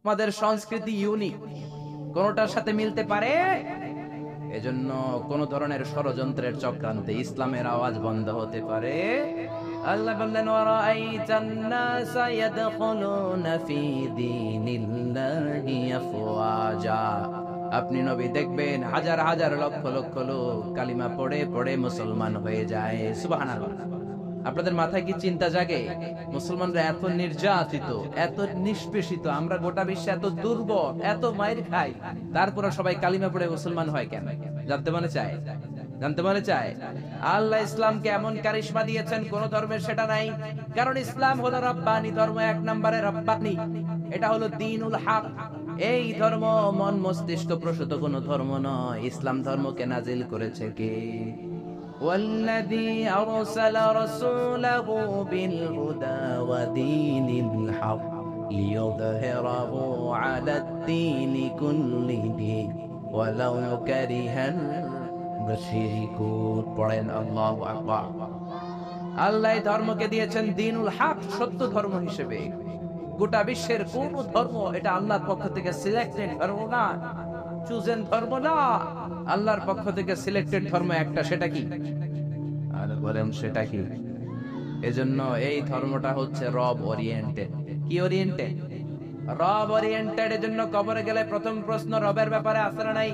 আমাদের সংস্কৃতি ইউনিক, কোনটার সাথে মিলতে পারে। এজন্য কোন ধরনের ষড়যন্ত্রের চক্রান্তে ইসলামের আওয়াজ বন্ধ হতে পারে। আল্লাহ বললেন ওয়ারাআইতান নাসা ইয়াদখুলুনা ফি দীনিল্লাহি আফওয়াজা। আপনি নবী দেখবেন হাজার হাজার লক্ষ লক্ষ লোক কালিমা পড়ে পড়ে মুসলমান হয়ে যায়। সুবহানাল্লাহ। আপনাদের মাথায় কি চিন্তা জাগে? মুসলমানরা এত নির্যাতিত, এত নিষ্পেষিত, আমরা গোটা বিশ্বে এত দুর্বল, এত মাইর খাই, তারপরে সবাই কালিমা পড়ে মুসলমান হয় কেন? জানতে মনে চায়? জানতে মনে চায়? আল্লাহ ইসলামকে এমন কারিশমা দিয়েছেন, কোন ধর্মের সেটা নাই। কারণ ইসলাম হলো রব্বানি ধর্ম, এক নম্বরে রব্বানি। এটা হলো দ্বীনুল হক। এই ধর্ম মন মস্তিষ্ক প্রসূত কোন ধর্ম নয়। ইসলাম ধর্মকে নাজিল করেছে কে? والذي أرسل رسوله بالهدى ودين الحق ليظهره على الدين كله ولو كره المشركون। পড়েন আল্লাহু আকবার। আল্লাহ ধর্মকে দিয়েছেন দ্বীনুল হক, সত্য ধর্ম হিসেবে। গোটা বিশ্বের কোন ধর্ম এটা আল্লাহর পক্ষ থেকে সিলেক্টেড ধর্ম না, চুজেন ধর্ম না। আল্লাহর পক্ষ থেকে সিলেক্টেড ধর্ম একটা, সেটা কি? আর বলেন সেটা কি? এজন্য এই ধর্মটা হচ্ছে রব ওরিয়েন্টেড। কি ওরিয়েন্টেড? রব ওরিয়েন্টেড। এজন্য কবরে গেলে প্রথম প্রশ্ন রবের ব্যাপারে আছে না নাই?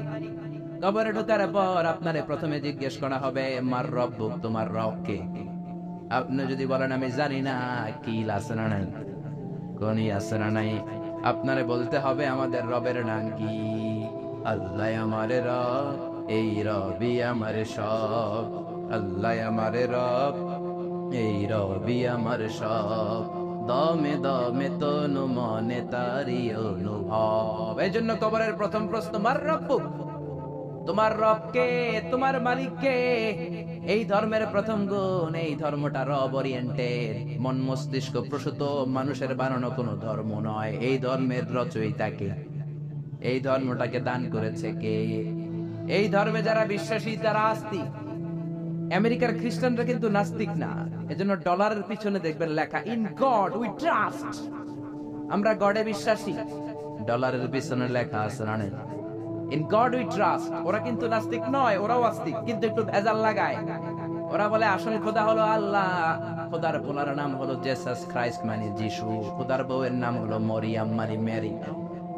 কবরে ঢোকার পর আপনারে প্রথমে জিজ্ঞেস করা হবে মার রব্বুক, তোমার রব কে? আপনি যদি বলেন আমি জানি না, কি আছে না নাই? কোনই আছে না নাই? আপনারে বলতে হবে আমাদের রবের নাম কি? আল্লাহ আমারে রব, এই রবি আমারে সব। আল্লাহ আমারে রব, এই রবি আমার সব। দমে দমে তনু মনে তারি অনুভব। এই জন্য কবরের প্রথম প্রশ্ন মার রব্বুক, তোমার রব কে, তোমার মালিক কে? এই ধর্মের প্রথম গুণ, এই ধর্মটা রব ওরিয়েন্টেড, মন মস্তিষ্ক প্রসূত, মানুষের বানানো কোনো ধর্ম নয়। এই ধর্মের রচয়িতা কে? এই ধর্মটাকে দান করেছে কে? এই ধর্মে যারা বিশ্বাসী তারা আস্তিক। আমেরিকার খ্রিস্টানরা কিন্তু নাস্তিক না। এজন্য ডলারের পিছনে দেখবেন লেখা ইন গড উই ট্রাস্ট। আমরা গডে বিশ্বাসী, ডলারের পিছনে লেখা আছে না ইন গড উই ট্রাস্ট। ওরা কিন্তু নাস্তিক নয়, ওরাও আস্তিক, কিন্তু একটু ভেজাল লাগায়। ওরা বলে আসল খোদা হলো আল্লাহ, খোদার পোলার নাম হলো জেসাস ক্রাইস্ট মানে যিশু, খোদার বউয়ের নাম হলো মরিয়াম মানে মেরি।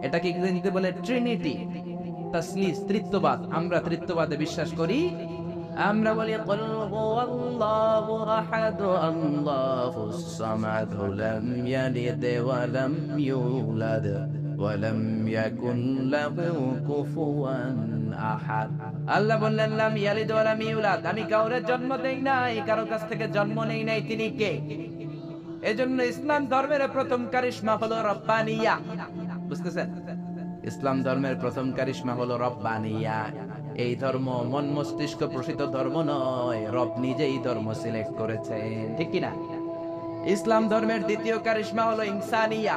এটাকে ইংরেজিতে বলে ট্রিনিটি, তাসলিস, তৃত্ববাদ। আমরা তৃত্ববাদে বিশ্বাস করি। আমরা বলি কুল হুয়াল্লাহু আহাদ আল্লাহুস সামাদ লাম ইয়ালিদ ওয়া লাম ইউলাদ ওয়া লাম ইয়াকুন লাহু কুফুয়ান আহাদ। আল্লাহ বললেন লাম ইয়ালিদ ওয়া লাম ইউলাদ, আমি কাউরে জন্ম দেই নাই, কারো কাছ থেকে জন্ম নেই নাই, তিনি কে? এজন্য ইসলাম ধর্মের প্রথম কারিশমা হলো রব্বানিয়া। বুঝতেছেন? ইসলাম ধর্মের প্রথম কারিশমা হলো রব্বানিয়া। এই ধর্ম মন মস্তিষ্ক প্রসূত ধর্ম নয়, রব নিজেই ধর্ম সিলেক্ট করেছেন, ঠিক কিনা? ইসলাম ধর্মের দ্বিতীয় কারিশমা হলো ইনসানিয়া।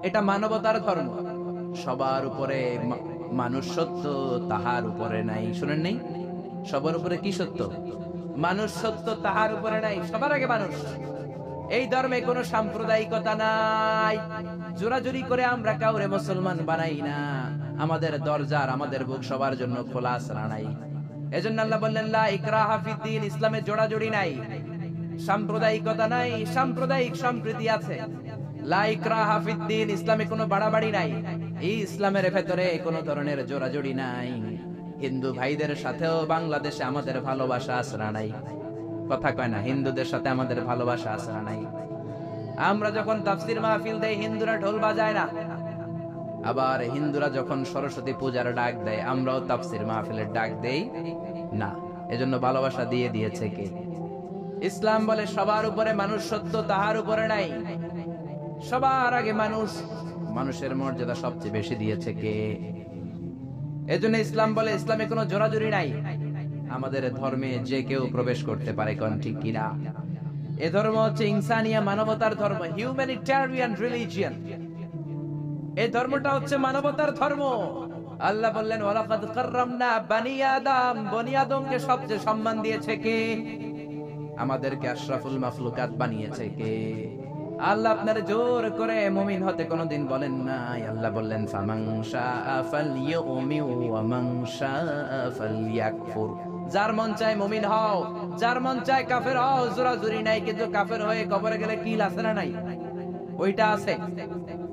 এটা মানবতার ধর্ম। সবার উপরে মানুষ সত্য, তাহার উপরে নাই। শুনেন নাই? সবার উপরে কি সত্য? মানুষ সত্য, তাহার উপরে নাই। সবার আগে মানুষ। এই ধর্মে কোনো সাম্প্রদায়িকতা নাই। জোরাজুরি করে আমরা কাউরে মুসলমান বানাই না। আমাদের দরজার, আমাদের বুক সবার জন্য খোলা আছে না নাই? এজন্য আল্লাহ বললেন লা ইকরাহা ফিদ্দিন, ইসলামে জোরাজুরি নাই, সাম্প্রদায়িকতা নাই। সাম্প্রদায়িক সম্প্রীতি আছে। লা ইকরাহা ফিদ্দিন, ইসলামে কোনো বাড়াবাড়ি নাই। এই ইসলামের ভেতরে কোনো ধরনের জোরাজুরি নাই। হিন্দু ভাইদের সাথেও বাংলাদেশে আমাদের ভালোবাসা আছে না নাই? কথা কয় না? হিন্দুদের সাথে আমাদের ভালোবাসা আছে না নাই? আমরা যখন তাফসীর মাহফিল দেই, হিন্দুরা ঢোল বাজায় না। আবার হিন্দুরা যখন সরস্বতী পূজার ডাক দেয়, আমরাও তাফসীর মাহফিলের ডাক দেই না। এজন্য ভালোবাসা দিয়ে দিয়েছে কে? ইসলাম বলে সবার উপরে মানুষ সত্য, তাহার উপরে নাই। সবার আগে মানুষ। মানুষের মর্যাদা সবচেয়ে বেশি দিয়েছে কে? এজন্য ইসলাম বলে ইসলামে কোনো জোরাজুরি নাই। আমাদের ধর্মে যে কেউ প্রবেশ করতে পারে, কোন ঠিক কিনা? এ ধর্ম হচ্ছে ইনসানিয়া, মানবতার ধর্ম, হিউম্যানিটেরিয়ান রিলিজিয়ন। এই ধর্মটা হচ্ছে মানবতার ধর্ম। আল্লাহ বললেন ওয়ালাকাদ কাররামনা বানি আদম, বনি আদমকে সবচেয়ে সম্মান দিয়েছে কে? আমাদেরকে আশরাফুল মাখলুকাত বানিয়েছে কে? আল্লাহ আপনার জোর করে মুমিন হতে কোনোদিন বলেন নাই। আল্লাহ বললেন ফামান শাআ ফালইউমিন ওয়া মান শাআ ফালইয়াকফুর। যার মন চায় মুমিন হও, যার মন চায় কাফের হও। জোরাজুরি নাই, কিন্তু কাফের হয়ে কবরে গেলে কি আছে না নাই? ওইটা আছে,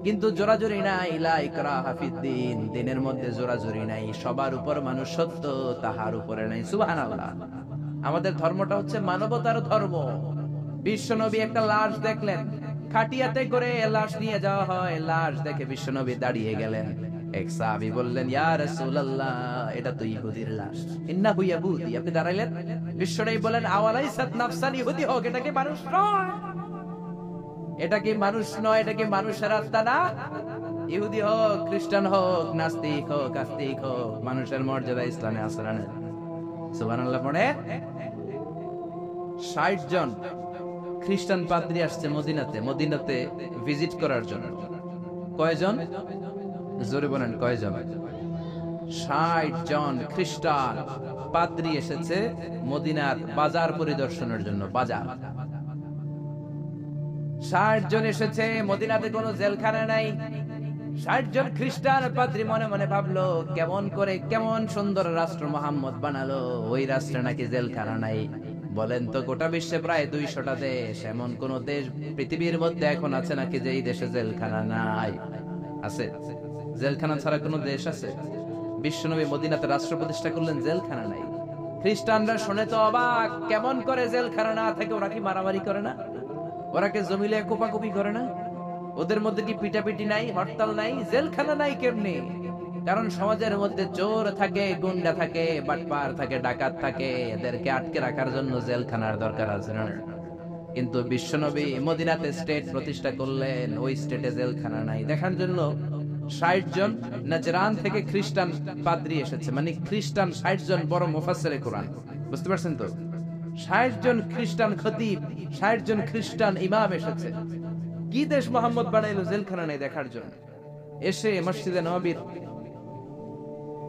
কিন্তু জোরাজুরি নাই। লা ইকরাহা ফিদ্দিন, দ্বীনের মধ্যে জোরাজুরি নাই। সবার উপর মানুষ সত্য, তাহার উপরে নাই। সুবহানাল্লাহ। আমাদের ধর্মটা হচ্ছে মানবতার ধর্ম। বিশ্বনবী একটা লাশ দেখলেন, খাটিয়াতে করে লাশ নিয়ে যাওয়া হয়। লাশ দেখে বিশ্বনবী দাঁড়িয়ে গেলেন। এক সাহাবী বললেন, ইয়া রাসূলুল্লাহ, এটা তো ইহুদির লাশ। ইন্নাহু ইয়াহুদি। আপনি দাঁড়াইলেন, বিশ্বনবী বলেন, আওয়ালাইসাত নাফসান ইহুদি হোক, এটা কি মানুষ নয়? এটা কি মানুষ নয়? এটা কি মানুষের আত্মা না? ইহুদি হোক, খ্রিস্টান হোক, নাস্তিক হোক, আস্তিক হোক, মানুষের মর্যাদা ইসলামে আছে না? সুবহানাল্লাহ। পড়ে ৬০ জন খ্রিস্টান পাদ্রী আসছে মদিনাতে ভিজিট করার জন্য। কয়জন? জোরে বলেন, কয়জন? ৬০ জন খ্রিস্টান পাদ্রী এসেছে মদিনার বাজার পরিদর্শনের জন্য। বাজার ৬০ জন এসেছে। মদিনাতে কোনো জেলখানা নাই। ৬০ জন খ্রিস্টান পাদ্রী মনে মনে ভাবলো, কেমন সুন্দর রাষ্ট্র মুহাম্মদ বানালো, ওই রাষ্ট্রে নাকি জেলখানা নাই। বলেন তো, গোটা বিশ্বে প্রায় ২০০টা দেশ, এমন কোন দেশ পৃথিবীর মধ্যে এখন আছে নাকি যে এই দেশে জেলখানা নাই? আছে? জেলখানা ছাড়া কোন দেশ আছে? বিশ্বনবী মদিনাতে রাষ্ট্র প্রতিষ্ঠা করলেন, জেলখানা নাই। খ্রিস্টানরা শুনে তো অবাক, কেমন করে জেলখানা না থেকে? ওরা কি মারামারি করে না? ওরা কি জমিলে কোপাকুপি করে না? ওদের মধ্যে কি পিটাপিটি নাই, হরতাল নাই? জেলখানা নাই কেমনে? কারণ সমাজের মধ্যে চোর থাকে, গুন্ডা থাকে, বাটপার থাকে, ডাকাত থাকে। এদেরকে আটকে রাখার জন্য জেলখানার দরকার আছে না? কিন্তু বিশ্বনবী মদিনাতে স্টেট প্রতিষ্ঠা করলেন, ওই স্টেটে জেলখানা নাই। দেখার জন্য ৬০ জন নাজরান থেকে খ্রিস্টান পাদ্রী এসেছে। মানে খ্রিস্টান ৬০ জন বড় মুফাসসিরে কোরআন। বুঝতে পারছেন তো? ৬০ জন খ্রিস্টান খতিব, ৬০ জন খ্রিস্টান ইমাম এসেছে। কি দেশ মোহাম্মদ বানাইলো, জেলখানা নেই দেখার জন্য। এসে মসজিদে নববীর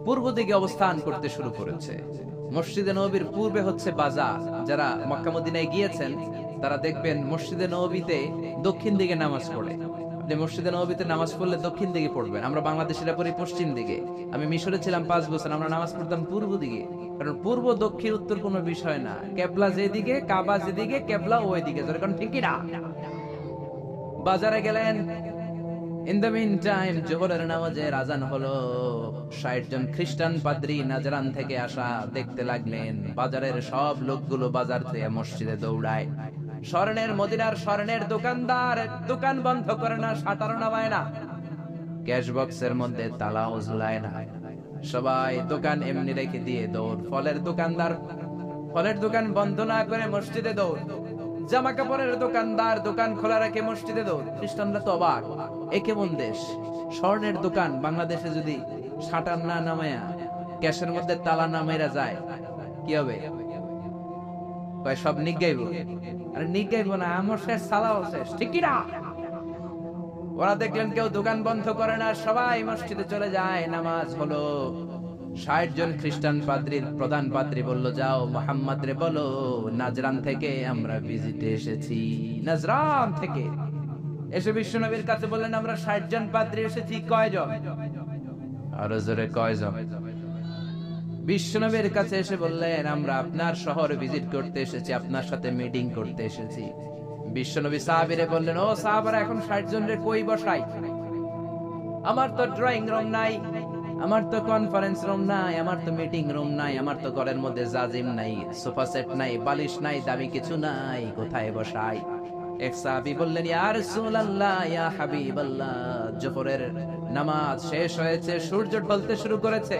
পূর্ব দিকে অবস্থান করতে শুরু করেছে। মসজিদে নববীর পূর্বে হচ্ছে বাজার। যারা মক্কা মদিনায় গিয়েছেন তারা দেখবেন মসজিদে নববীতে দক্ষিণ দিকে নামাজ পড়ে। আপনি মসজিদে নববীতে নামাজ পড়লে দক্ষিণ দিকে পড়বেন। আমরা বাংলাদেশিরা পড়ি পশ্চিম দিকে। আমি মিশরে ছিলাম ৫ বছর, আমরা নামাজ পড়তাম পূর্ব দিকে। কারণ পূর্ব দক্ষিণ উত্তর কোনো বিষয় না, কেবলা যেদিকে, কাবা যেদিকে, কেবলা ওই দিকে। যেরকম ঠিক না? বাজারে গেলেন। ইন দ্য মিন টাইম জোহরের নামাজের আজান হলো। ৬০ জন খ্রিস্টান পাদ্রী নাজরান থেকে আসা দেখতে লাগলেন বাজারের সব লোকগুলো বাজার থেকে মসজিদে দৌড়ায়। স্বর্ণের মদিনার স্বর্ণের দোকানদার দোকান বন্ধ করে না, শাটারও নামায় না, ক্যাশ বক্সের মধ্যে তালাও ঝুলায় না। সবাই দোকান এমনি রেখে দিয়ে দৌড়। ফলের দোকানদার ফলের দোকান বন্ধ না করে মসজিদে দৌড়। জামা কাপড়ের দোকানদার দোকান খোলা রেখে মসজিদে দৌড়। খ্রিস্টানরা তো অবাক, এ কেমন দেশ? স্বর্ণের দোকান বাংলাদেশে যদি শাটার না নামায়া ক্যাশের মধ্যে তালা না মেরা যায় কি হবে? কয় সব নিগাইব। আরে নিগাইব না, আমার শেষ, সালাও শেষ, ঠিক কি না? ওরা দেখলেন কেউ দোকান বন্ধ করে না, সবাই মসজিদে চলে যায়। নামাজ হলো। ৬০ জন খ্রিস্টান পাদ্রীর প্রধান পাদ্রী বলল, যাও মুহাম্মদ রে বলো নাজরান থেকে আমরা ভিজিটে এসেছি। নাজরান থেকে এসে বিশ্বনবীর কাছে বললেন, আমরা ৬০ জন পাদ্রী এসেছি। কয়জন? আরো জোরে, কয়জন? বিশ্বনবীর কাছে এসে বললেন, আমরা আপনার শহরে ভিজিট করতে এসেছি, আপনার সাথে মিটিং করতে এসেছি। বিশ্বনবী সাহাবীরে বললেন, ও সাহাবারা, এখন ৬০ জনের কই বসাই? আমার তো ড্রয়িং রুম নাই, আমার তো কনফারেন্স রুম নাই, আমার তো মিটিং রুম নাই, আমার তো ঘরের মধ্যে জাজিম নাই, সোফা সেট নাই, বালিশ নাই, দামি কিছু নাই, কোথায় বসাই? এক সাহাবী বললেন, ইয়া রাসূলুল্লাহ, ইয়া হাবিবাল্লাহ, জোহরের নামাজ শেষ হয়েছে, সূর্য ঢলতে শুরু করেছে,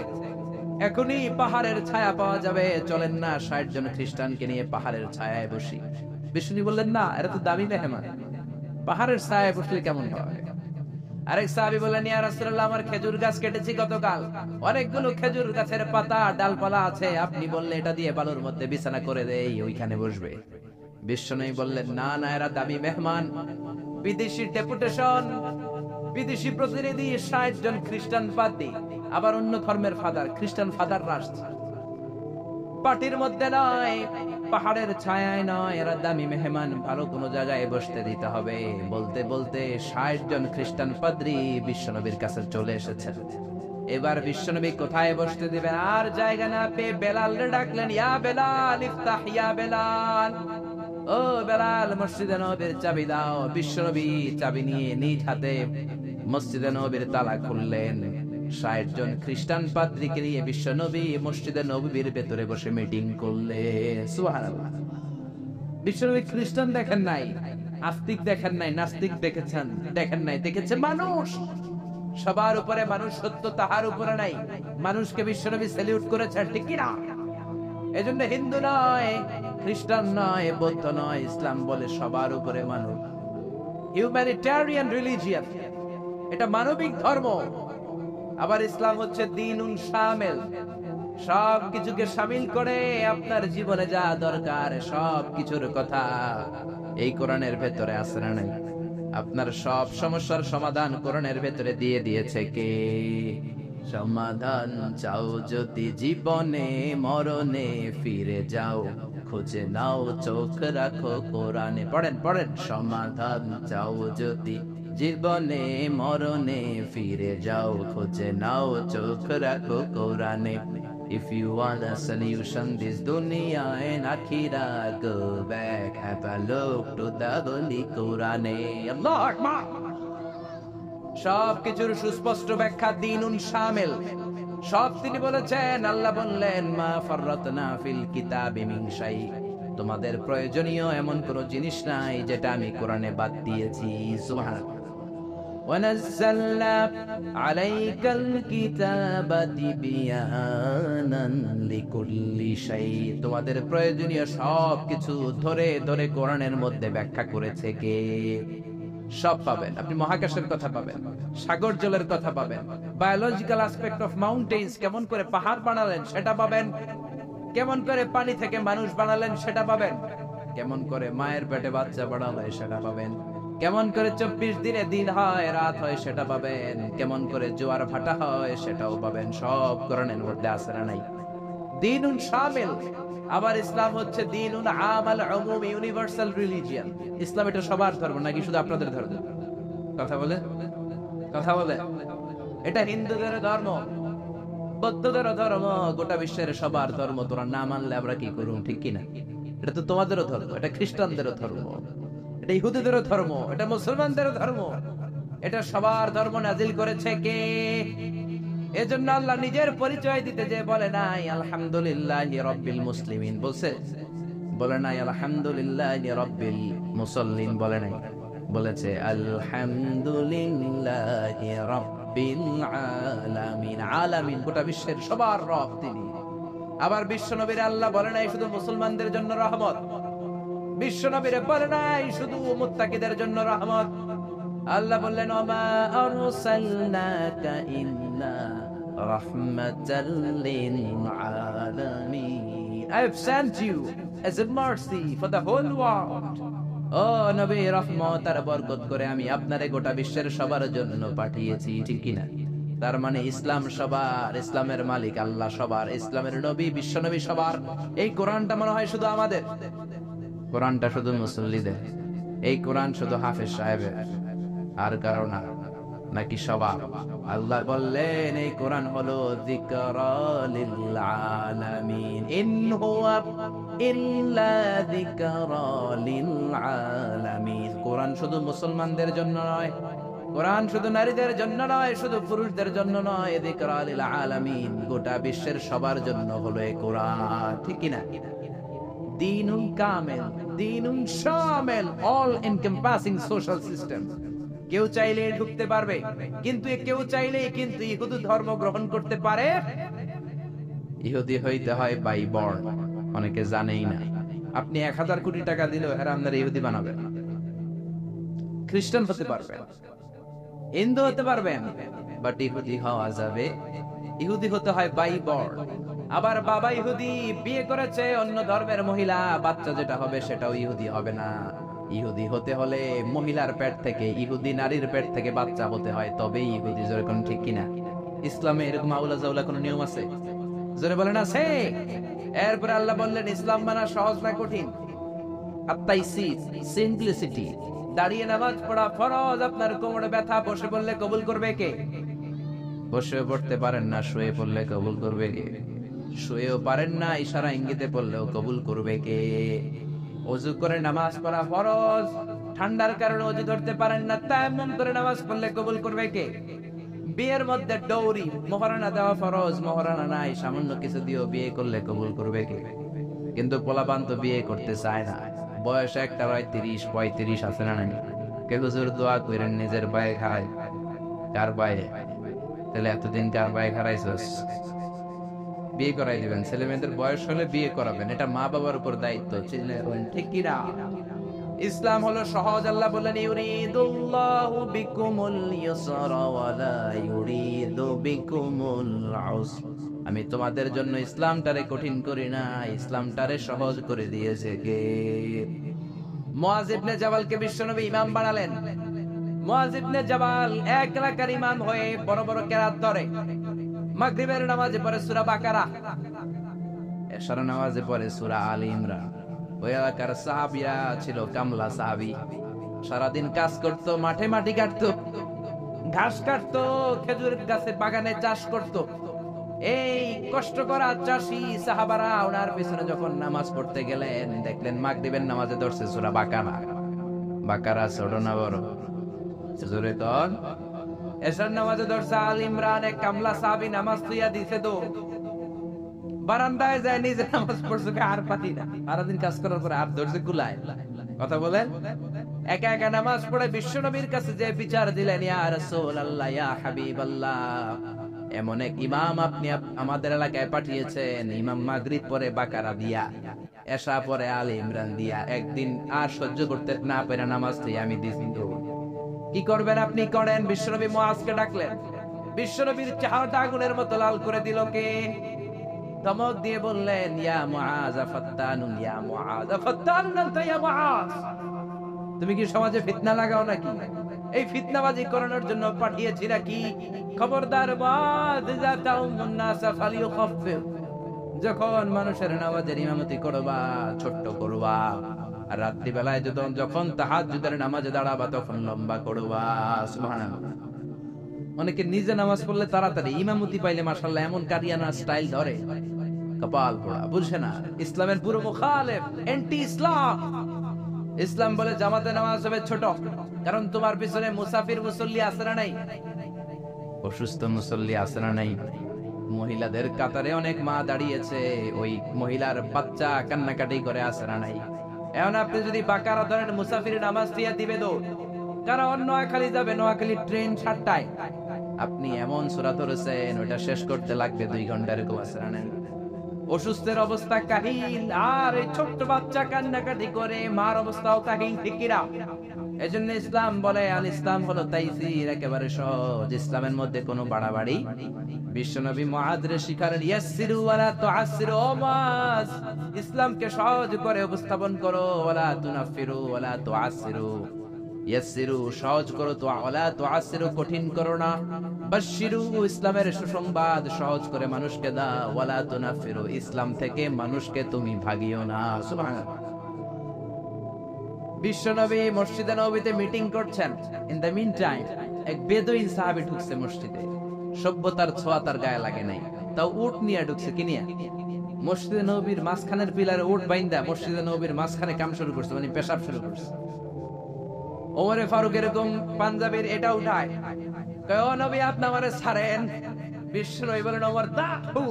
এখনই পাহাড়ের ছায়া পাওয়া যাবে, চলেন না ৬০ জন খ্রিস্টানকে নিয়ে পাহাড়ের ছায়ায় বসি। বিষ্ণু বললেন, না, এরা তো দামি মেহমান, পাহাড়ের ছায়ায় বসলে কেমন হয়? আরেক সাহাবী বললেন, ইয়া রাসূলুল্লাহ, আমার খেজুর গাছ কেটেছি গতকাল, অনেকগুলো খেজুর গাছের পাতা ডালপালা আছে, আপনি বললে এটা দিয়ে বালুর মধ্যে বিছানা করে দেই, ওইখানে বসবে। বিশ্বনবী বললেন, না না, এরা দামি মেহমান, বিদেশি ডেপুটেশন, বিদেশি প্রতিনিধি, ৬০ জন খ্রিস্টান পাদ্রী, আবার অন্য ধর্মের ফাদার, খ্রিস্টান ফাদার রাষ্ট্র। পার্টির মধ্যে নয়, পাহাড়ের ছায়ায় নয়, এরা দামি মেহমান, ভালো কোনো জায়গায় বসতে দিতে হবে। বলতে বলতে ৬০ জন খ্রিস্টান পাদ্রী বিশ্বনবীর কাছে চলে এসেছেন। এবার বিশ্বনবী কোথায় বসতে দিবেন, আর জায়গা না পেয়ে বেলালরে ডাকলেন, ইয়া বেলাল ইফতাহ, ইয়া বেলাল, ও বেলাল মসজিদে নববীর চাবি দাও। বিশ্বনবী চাবি নিয়ে নিজ হাতে মসজিদে নববীর তালা খুললেন। ৬০ জন খ্রিস্টান পাদ্রীকে নিয়ে বিশ্বনবী মসজিদে নববীর ভেতরে বসে মিটিং করলেন। সুবহানাল্লাহ। বিশ্বনবী খ্রিস্টান দেখেন নাই, আস্তিক দেখেন নাই, নাস্তিক দেখেছেন দেখেন নাই, দেখেছে মানুষ। সবার উপরে মানুষ, সত্য তাহার উপরে নাই। মানুষকে বিশ্বনবী স্যালিউট করেছেন, ঠিক কি না? এজন্য হিন্দু নয়, খ্রিস্টান নয়, বৌদ্ধ নয়, ইসলাম বলে সবার উপরে মানুষ। হিউম্যানিটেরিয়ান রিলিজিয়ন, এটা মানবিক ধর্ম। আবার ইসলাম হচ্ছে দ্বীনুন শামিল, সব কিছুকে শামিল করে আপনার জীবনে যা দরকার সব কিছুর কথা এই কোরআনের ভেতরে আছে না নাই? আপনার সব সমস্যার সমাধান কোরআনের ভেতরে দিয়ে দিয়েছে কে? সমাধান চাও যদি জীবনে মরণে ফিরে যাও, খুঁজে নাও চোখ রাখো কোরআনে। পড়েন পড়েন। সমাধান চাও যদি জীবনে মরণে ফিরে যাও, খুঁজে নাও চোখ রাখো কোরআনে। If you want a solution this dunya and akhirah, go back, have a look to the holy Quran. Allah Akbar. সব কিছুর সুস্পষ্ট ব্যাখ্যা দ্বীনুন শামিল, সব তিনি বলেছেন। আল্লাহ বললেন, মা ফাররাতনা ফিল কিতাবি মিন শাই, তোমাদের প্রয়োজনীয় এমন কোন জিনিস নাই যেটা আমি কোরআনে বাদ দিয়েছি। সুবহানাল্লাহ। وَنَزَّلْنَا عَلَيْكَ الْكِتَابَ تِبْيَانًا لِكُلِّ شَيْءٍ, তোমাদের প্রয়োজনীয় সব কিছু ধরে ধরে কোরআনের মধ্যে ব্যাখ্যা করেছে কে? সব পাবেন আপনি। মহাকাশের কথা পাবেন, সাগর জলের কথা পাবেন, বায়োলজিক্যাল অ্যাসপেক্ট অফ মাউন্টেন্স, কেমন করে পাহাড় বানালেন সেটা পাবেন, কেমন করে পানি থেকে মানুষ বানালেন সেটা পাবেন, কেমন করে মায়ের পেটে বাচ্চা বানালে সেটা পাবেন, কেমন করে 24 দিনে দিন হয় রাত হয় সেটা পাবেন, কেমন করে জোয়ার ভাটা হয় সেটাও পাবেন। সব কোরআনের মধ্যে আছে না নাই? দ্বীনুন শামিল। আবার ইসলাম হচ্ছে দ্বীনুন আমাল উমুম, ইউনিভার্সাল রিলিজিয়ন। ইসলাম এটা সবার ধর্ম নাকি শুধু আপনাদের ধর্ম? কথা বলে কথা বলে। এটা হিন্দুদের ধর্ম, বৌদ্ধদের ধর্ম, গোটা বিশ্বের সবার ধর্ম। তোরা না মানলে আমরা কি করব, ঠিক কি না? এটা তো তোমাদেরও ধর্ম, এটা খ্রিস্টানদেরও ধর্ম, এটা ইহুদিদেরও ধর্ম, এটা মুসলমানদেরও ধর্ম। এটা সবার ধর্ম নাজিল করেছে কে? এজন্য আল্লাহ নিজের পরিচয় দিতে যে বলে নাই আলহামদুলিল্লাহি রাব্বিল মুসলিমিন, বলছে? বলে নাই আলহামদুলিল্লাহি রাব্বিল মুসাল্লিন, বলে নাই, বলেছে আলহামদুলিল্লাহি রাব্বিল আলামিন। আলামিন গোটা বিশ্বের সবার রব তিনি। আবার বিশ্বনবীর আল্লাহ বলে নাই শুধু মুসলমানদের জন্য রহমত, বিশ্বনবীরে বলে নাই শুধু মুত্তাকিদের জন্য রহমত। আল্লাহ বললেন, ওমা আরসালনাকা ইল্লা রাহমাতাল লিল আলামিন, I have sent you as a mercy for the whole world. ও নবী, রহমত আর বরকত করে আমি আপনারে গোটা বিশ্বের সবার জন্য পাঠিয়েছি, ঠিক কি না? তার মানে ইসলাম সবার, ইসলামের মালিক আল্লাহ সবার, ইসলামের নবী বিশ্বনবী সবার। এই কোরআনটা মনে হয় শুধু আমাদের, কোরআনটা শুধু মুসল্লিদের, এই কোরআন শুধু হাফেজ সাহেবের, আর কারো না, নাকি সবার? আল্লাহ বললেন এই কোরআন হলো যিকরা লিল আলামিন, ইন হুয়া ইল্লা যিকরা লিল আলামিন। কোরআন শুধু মুসলমানদের জন্য নয়, কোরআন শুধু নারীদের জন্য নয়, শুধু পুরুষদের জন্য নয়, যিকরা লিল আলামিন, গোটা বিশ্বের সবার জন্য হলো এই কোরআন, ঠিক কি না? দ্বীনুন কামিল, দ্বীনুন শামিল, অল এনকম্পাসিং সোশ্যাল সিস্টেম। কেউ চাইলে ঢুকতে পারবে, কিন্তু কেউ চাইলে কিন্তু ইহুদি ধর্ম গ্রহণ করতে পারে। ইহুদি হইতে হয় বাই বর্ন, অনেকে জানেই না। আপনি 1000 কোটি টাকা দিলেও এরা আপনার ইহুদি বানাবে। খ্রিস্টান হতে পারবেন, হিন্দু হতে পারবেন, বাট ইহুদি হওয়া যাবে। ইহুদি হতে হয় বাই বর্ন। আবার বাবা ইহুদি, বিয়ে করেছে অন্য ধর্মের মহিলা, বাচ্চা যেটা হবে সেটাও ইহুদি হবে না। ইহুদি হতে হলে মহিলার পেট থেকে, ইহুদি নারীর পেট থেকে বাচ্চা হতে হয়, তবেই ইহুদি। জোরে কোন ঠিক কিনা? ইসলামে এরকম আউলা জাউলা কোন নিয়ম আছে? জোরে বলেন আছে? এরপর আল্লাহ বললেন ইসলাম মানা সহজ না কঠিন? সিম্পলিসিটি। দাঁড়িয়ে নামাজ পড়া ফরজ, আপনার কোমরে ব্যথা, বসে পড়লে কবুল করবে কে? বসে পড়তে পারেন না, শুয়ে পড়লে কবুল করবে কে? শুয়েও পারেন না, ইশারা ইঙ্গিতে পড়লেও কবুল করবে কে? ওযু করে নামাজ পড়া ফরজ, ঠান্ডার কারণে ওযু ধরতে পারেন না, তায়াম্মুম করে নামাজ পড়লে কবুল করবে কে? বিয়ের মধ্যে ডৌরি মোহরানা দেওয়া ফরজ, মোহরানা নাই, সামান্য কিছু দিয়েও বিয়ে করলে কবুল করবে কে? কিন্তু পোলাপান তো বিয়ে করতে চায় না, বয়স একটা হয় 30-35 আছে না নাই? কে হুজুর দোয়া করেন, নিজের পায়ে খায়, কার পায়ে? তাহলে এতদিন কার পায়ে খারাইছস? বিয়ে করাই দিবেন, ছেলে মেয়েদের বয়স হলে বিয়ে করাবেন, এটা মা বাবার উপর দায়িত্ব, ঠিক কি না? ইসলাম হলো সহজ। আল্লাহ বলেন ইউরিদুল্লাহু বিকুমুল ইউসরা ওয়ালা ইউরিদু বিকুমুল উসর। আমি তোমাদের জন্য ইসলামটারে কঠিন করি না, ইসলামটারে সহজ করে দিয়েছে কে? মুআয ইবনে জাবালকে বিশ্বনবী ইমাম বানালেন। মুআয ইবনে জাবাল এক এলাকার ইমাম হয়ে বড় বড় কেরাত ধরে। মাগরিবের নামাজে পড়ে সূরা বাকারা, এশার নামাজে পড়ে সূরা আলে ইমরান। ওই এলাকার সাহাবীরা ছিল কামলা সাহাবী, সারাদিন কাজ করত, মাঠে মাটি কাটতো, ঘাস কাটতো, খেজুরের গাছের বাগানে চাষ করত। এই কষ্ট করা চাষী সাহাবারা ওনার পিছনে যখন নামাজ পড়তে গেলেন, দেখলেন মাগরিবের নামাজে ধরছে সূরা বাকারা। বাকারা ছোট না বড়? জোরে কর। এশার নামাজে ধরছে আলে ইমরান। এক কামলা সাহাবী নামাজ তুইয়া দিছে তো বারান্দায় যায়, নিজে নামাজ পড়ছে, আর পাতি না, সারাদিন কাজ করার পরে আর ধৈর্য কুলায়? কথা বলেন। একা একা নামাজ পড়ে বিশ্বনবীর কাছে যে বিচার দিলেন, ইয়া রাসূলুল্লাহ, ইয়া হাবিবাল্লাহ, এমন এক ইমাম আপনি আমাদের এলাকায় পাঠিয়েছেন, ইমাম মাগরিব পরে বাকারা দিয়া, এশা পরে আলে ইমরান দিয়া, একদিন আর সহ্য করতে না পেরে নামাজটি আমি দিছি। কি করবেন আপনি? করেন। বিশ্বনবী মুআজকে ডাকলেন, বিশ্বনবীর চেহারাটা আগুনের মতো লাল করে দিল কে? ধমক দিয়ে বললেন, ইয়া মুআজ ফাত্তানুন, ইয়া মুআজ ফাত্তানুন আনতা ইয়া মুআজ। তুমি কি সমাজে ফিতনা লাগাও নাকি? এই ফিতনাবাজি করানোর জন্য পাঠিয়েছি নাকি? খবরদার মুআজ, ইযা তাউমুন নাস ফালিয়ুখাফফিফ। যখন মানুষের নামাজের ইমামতি করবা, ছোট্ট করবা, আর রাত্রি বেলায় যখন তাহাজ্জুদের নামাজে দাঁড়াবা, তখন লম্বা করবা। সুবহানাল্লাহ। অনেকে নিজে নামাজ পড়লে তাড়াতাড়ি, ইমামতি পাইলে মাশাআল্লাহ এমন কারিয়ানা স্টাইল ধরে, কপাল পোড়া, বুঝে না ইসলামের পুরো মুখালেফ, এন্টি ইসলাম। ইসলাম বলে জামাতে নামাজ হবে ছোট, কারণ তোমার পিছনে মুসাফির মুসল্লি আছে না নাই? অসুস্থ মুসল্লি আছে না নাই? মহিলাদের কাতারে অনেক মা দাঁড়িয়েছে, ওই মহিলার বাচ্চা কান্নাকাটি করে আছে না নাই? এখন আপনি যদি বাকারা ধরেন, মুসাফির নামাজ দিয়ে দিবে দৌড়, কারণ নোয়াখালী যাবে, নোয়াখালী ট্রেন 7টায়, আপনি এমন সূরা ধরেছেন ওটা শেষ করতে লাগবে 2 ঘন্টা, এরকম আছে না নাই? অসুস্থের অবস্থা কাহিল, আর এই ছোট্ট বাচ্চা কান্নাকাটি করে, মার অবস্থাও কাহিল, ঠিক কি না? এজন্য ইসলাম বলে, আল ইসলাম হলো তাইসির, একেবারে সহজ, ইসলামের মধ্যে কোনো বাড়াবাড়ি। বিশ্বনবী মুআযরে শিখালেন, ইয়াসসিরু ওয়ালা তুআসসিরু। ও মুআয, ইসলামকে সহজ করে উপস্থাপন করো, ওয়ালা তুনাফিরু ওয়ালা তুআসসিরু। ইয়াসসিরু সহজ করো, তো ওয়ালা তুআসসিরু কঠিন করো না। বাশশিরু ইসলামের সুসংবাদ সহজ করে মানুষকে দাও, ওয়ালা তুনাফিরু ইসলাম থেকে মানুষকে তুমি ভাগিও না। সুবহানাল্লাহ। বিশ্বনবী মসজিদে নববীতে মিটিং করছেন, ইন দ্য মিন টাইম এক বেদুইন সাহাবী ঢুকছে মসজিদে। সভ্যতার ছোঁয়া তার গায়ে লাগে নাই, তাও উট নিয়ে ঢুকছে। কি নিয়ে? মসজিদে নববীর মাঝখানের পিলারে উট বাইন্দা মসজিদে নববীর মাঝখানে কাম শুরু করছে, মানে পেশাব শুরু করছে। ওমরে ফারুক এরকম পাঞ্জাবির এটা উঠায়, কয় ও নবী আপনি আমারে ছাড়েন। বিশ্বনবী বলেন, ওমর দাও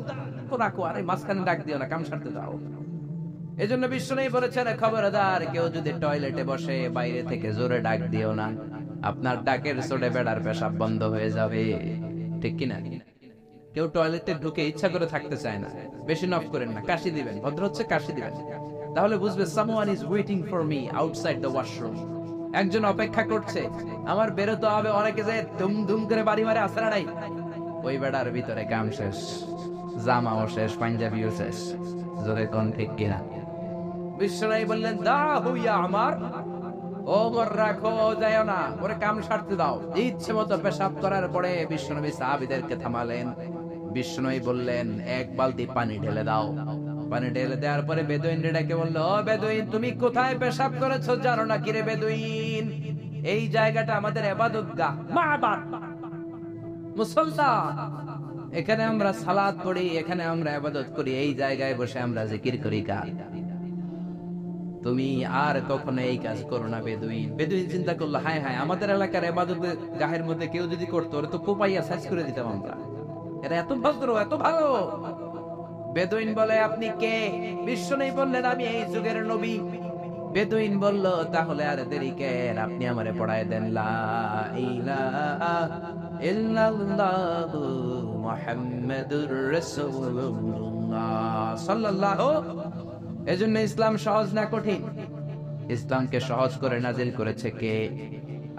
রাখো, আরে মাঝখানে ডাক দিও না, কাম সারতে দাও। এজন্য বিশ্বনবী বলেছেন, খবরদার কেউ যদি টয়লেটে বসে, বাইরে থেকে জোরে ডাক দিও না, আপনার ডাকের চোটে বেড়ার পেশাব বন্ধ হয়ে যাবে, ঠিক কি না? কেউ টয়লেটে ঢুকে ইচ্ছা করে থাকতে চায় না, বেশি নক করেন না, কাশি দিবেন, ভদ্র হচ্ছে কাশি দিবেন, তাহলে বুঝবে someone is waiting for me outside the washroom। একজন অপেক্ষা করছে, আমার বেরোতে হবে। অনেকে যে ধুম ধুম করে বাড়ি মারে, আসে না নাই? ওই বেড়ার ভিতরে কাম শেষ, জামাও শেষ, পাঞ্জাবিও শেষ, জোরে কোন ঠিক কিনা? বিশ্বনবী বললেন, দাও ইয়া আমার, ওমর রাখো, যাও না, ওরে কাম সারতে দাও। ইচ্ছে মতো পেশাব করার পরে বিশ্বনবী সাহাবীদেরকে থামালেন। বিশ্বনবী বললেন, 1 বালতি পানি ঢেলে দাও। পানি ঢেলে দেওয়ার পরে বেদুইন ডেকে বললো, ও বেদুইন, তুমি কোথায় পেশাব করেছো জানো না কি রে বেদুইন? এই জায়গাটা আমাদের ইবাদতগাহ, মা'বাদ, মুসাল্লা। এখানে আমরা সালাত পড়ি, এখানে আমরা ইবাদত করি, এই জায়গায় বসে আমরা জিকির করি। তুমি আর কখনো এই কাজ করো না বেদুইন। বেদুইন চিন্তা করলো, হায় হায়, আমাদের এলাকার ইবাদত গাহের মধ্যে কেউ যদি করতো, ওরা তো কোপাইয়া সাইজ করে দিতাম আমরা। এরা এত ভদ্র, এত ভালো। বেদুইন বলে, আপনি কে? বিশ্বনবী বললেন, আমি এই যুগের নবী। বেদুইন বলল, তাহলে আর দেরি কেন, আপনি আমারে পড়ায় দেন লা ইলাহা ইল্লাল্লাহু মুহাম্মাদুর রাসূলুল্লাহ সাল্লাল্লাহু। এজন্য ইসলাম সহজ না কঠিন? ইসলামকে সহজ করে নাজিল করেছে কে?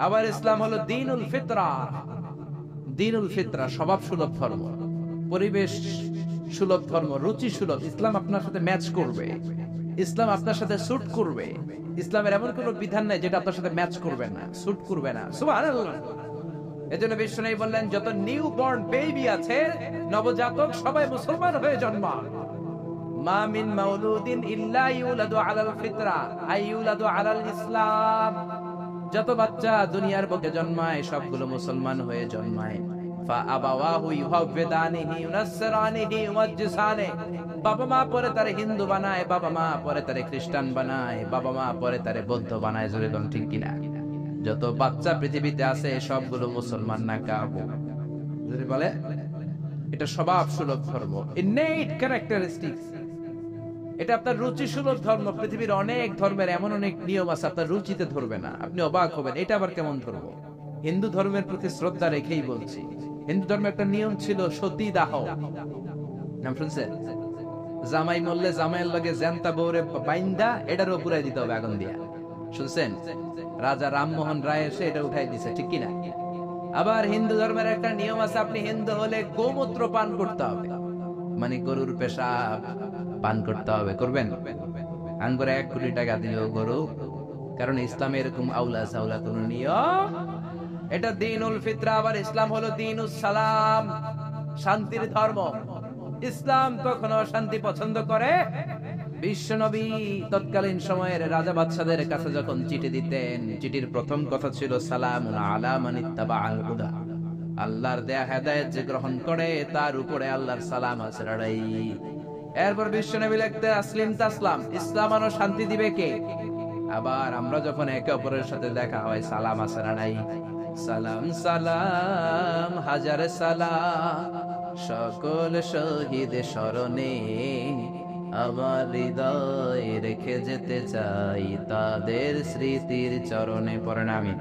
আবার ইসলাম হলো দ্বীনুল ফিতরা। দ্বীনুল ফিতরা স্বভাব সুলভ ধর্ম, পরিবেশ সুলভ ধর্ম, রুচি সুলভ। ইসলাম আপনার সাথে ম্যাচ করবে, ইসলাম আপনার সাথে স্যুট করবে। ইসলামের এমন কোনো বিধান নাই যেটা আপনার সাথে ম্যাচ করবে না, স্যুট করবে না। সুবহানাল্লাহ। এজন্য বিশ্বনবী বললেন, যত নিউ বর্ন বেবি আছে, নবজাতক, সবাই মুসলমান হয়ে জন্মায়। মা মিন মাউলুদিন ইল্লা ইউলাদু আলাল ফিতরা আই ইউলাদু আলাল ইসলাম। যত বাচ্চা দুনিয়ার বুকে জন্মায় সবগুলো মুসলমান হয়ে জন্মায়। ফা আবাওয়াহু ইউহাওয়িদানিহি ইউনাসসিরানিহি ওয়াজ্জিসানি। বাবা মা পরে তারে হিন্দু বানায়, বাবা মা পরে তারে খ্রিস্টান বানায়, বাবা মা পরে তারে বৌদ্ধ বানায়। জোরে বলেন ঠিক কিনা? যত বাচ্চা পৃথিবীতে আছে সবগুলো মুসলমান না কাবু। জোরে বলে। এটা স্বভাব সুলভ ধর্ম, ইননেট ক্যারেক্টারিস্টিক্স। এটা আপনার রুচি সুলভ ধর্ম। পৃথিবীর অনেক ধর্মের এমন অনেক নিয়ম আছে আপনার রুচিতে ধরবে না, আপনি অবাক হবেন, এটা আবার কেমন ধর্ম? হিন্দু ধর্মের প্রতি শ্রদ্ধা রেখেই বলছি। হিন্দু ধর্মে একটা নিয়ম ছিল সতী দাহ। নাম শুনছেন? জামাই মরলে জামাইয়ের লগে জ্যান্তা বউরে বাইন্দা এটারও পুরাই দিতে হবে আগুন দিয়া। শুনছেন? রাজা রামমোহন রায় এসে এটা উঠাই দিছে, ঠিক কিনা? আবার হিন্দু ধর্মের একটা নিয়ম আছে, আপনি হিন্দু হলে গোমূত্র পান করতে হবে, মানে গরুর পেশাব পান করতে হবে। করবেন? আঙ্গুরে 1 কোটি টাকা দিও গরু, কারণ ইসলামে এরকম আউলা সাউলা কোন নিয়ম। এটা দ্বীনুল ফিতরা। আবার ইসলাম হলো দ্বীনুস সালাম, শান্তির ধর্ম। ইসলাম কখনো শান্তি পছন্দ করে? বিশ্বনবী তৎকালীন সময়ের রাজা বাদশাদের কাছে যখন চিঠি দিতেন, চিঠির প্রথম কথা ছিল সালামুন আলা মান ইত্তাবাআল হুদা। আল্লাহর দেয়া হেদায়েত যে গ্রহণ করে তার উপরে আল্লাহর সালাম আছে লড়াই। এরপর বিশ্বনবী লিখতে আসলিম তাসলাম, ইসলাম আনো শান্তি দিবে কে? আবার আমরা যখন একে অপরের সাথে দেখা হয় সালাম আছে না নাই? সালাম সালাম হাজার সালাম, সকল শহীদ স্মরণে আমার হৃদয় রেখে যেতে চাই তাদের স্মৃতির চরণে। পড়েন আমিন।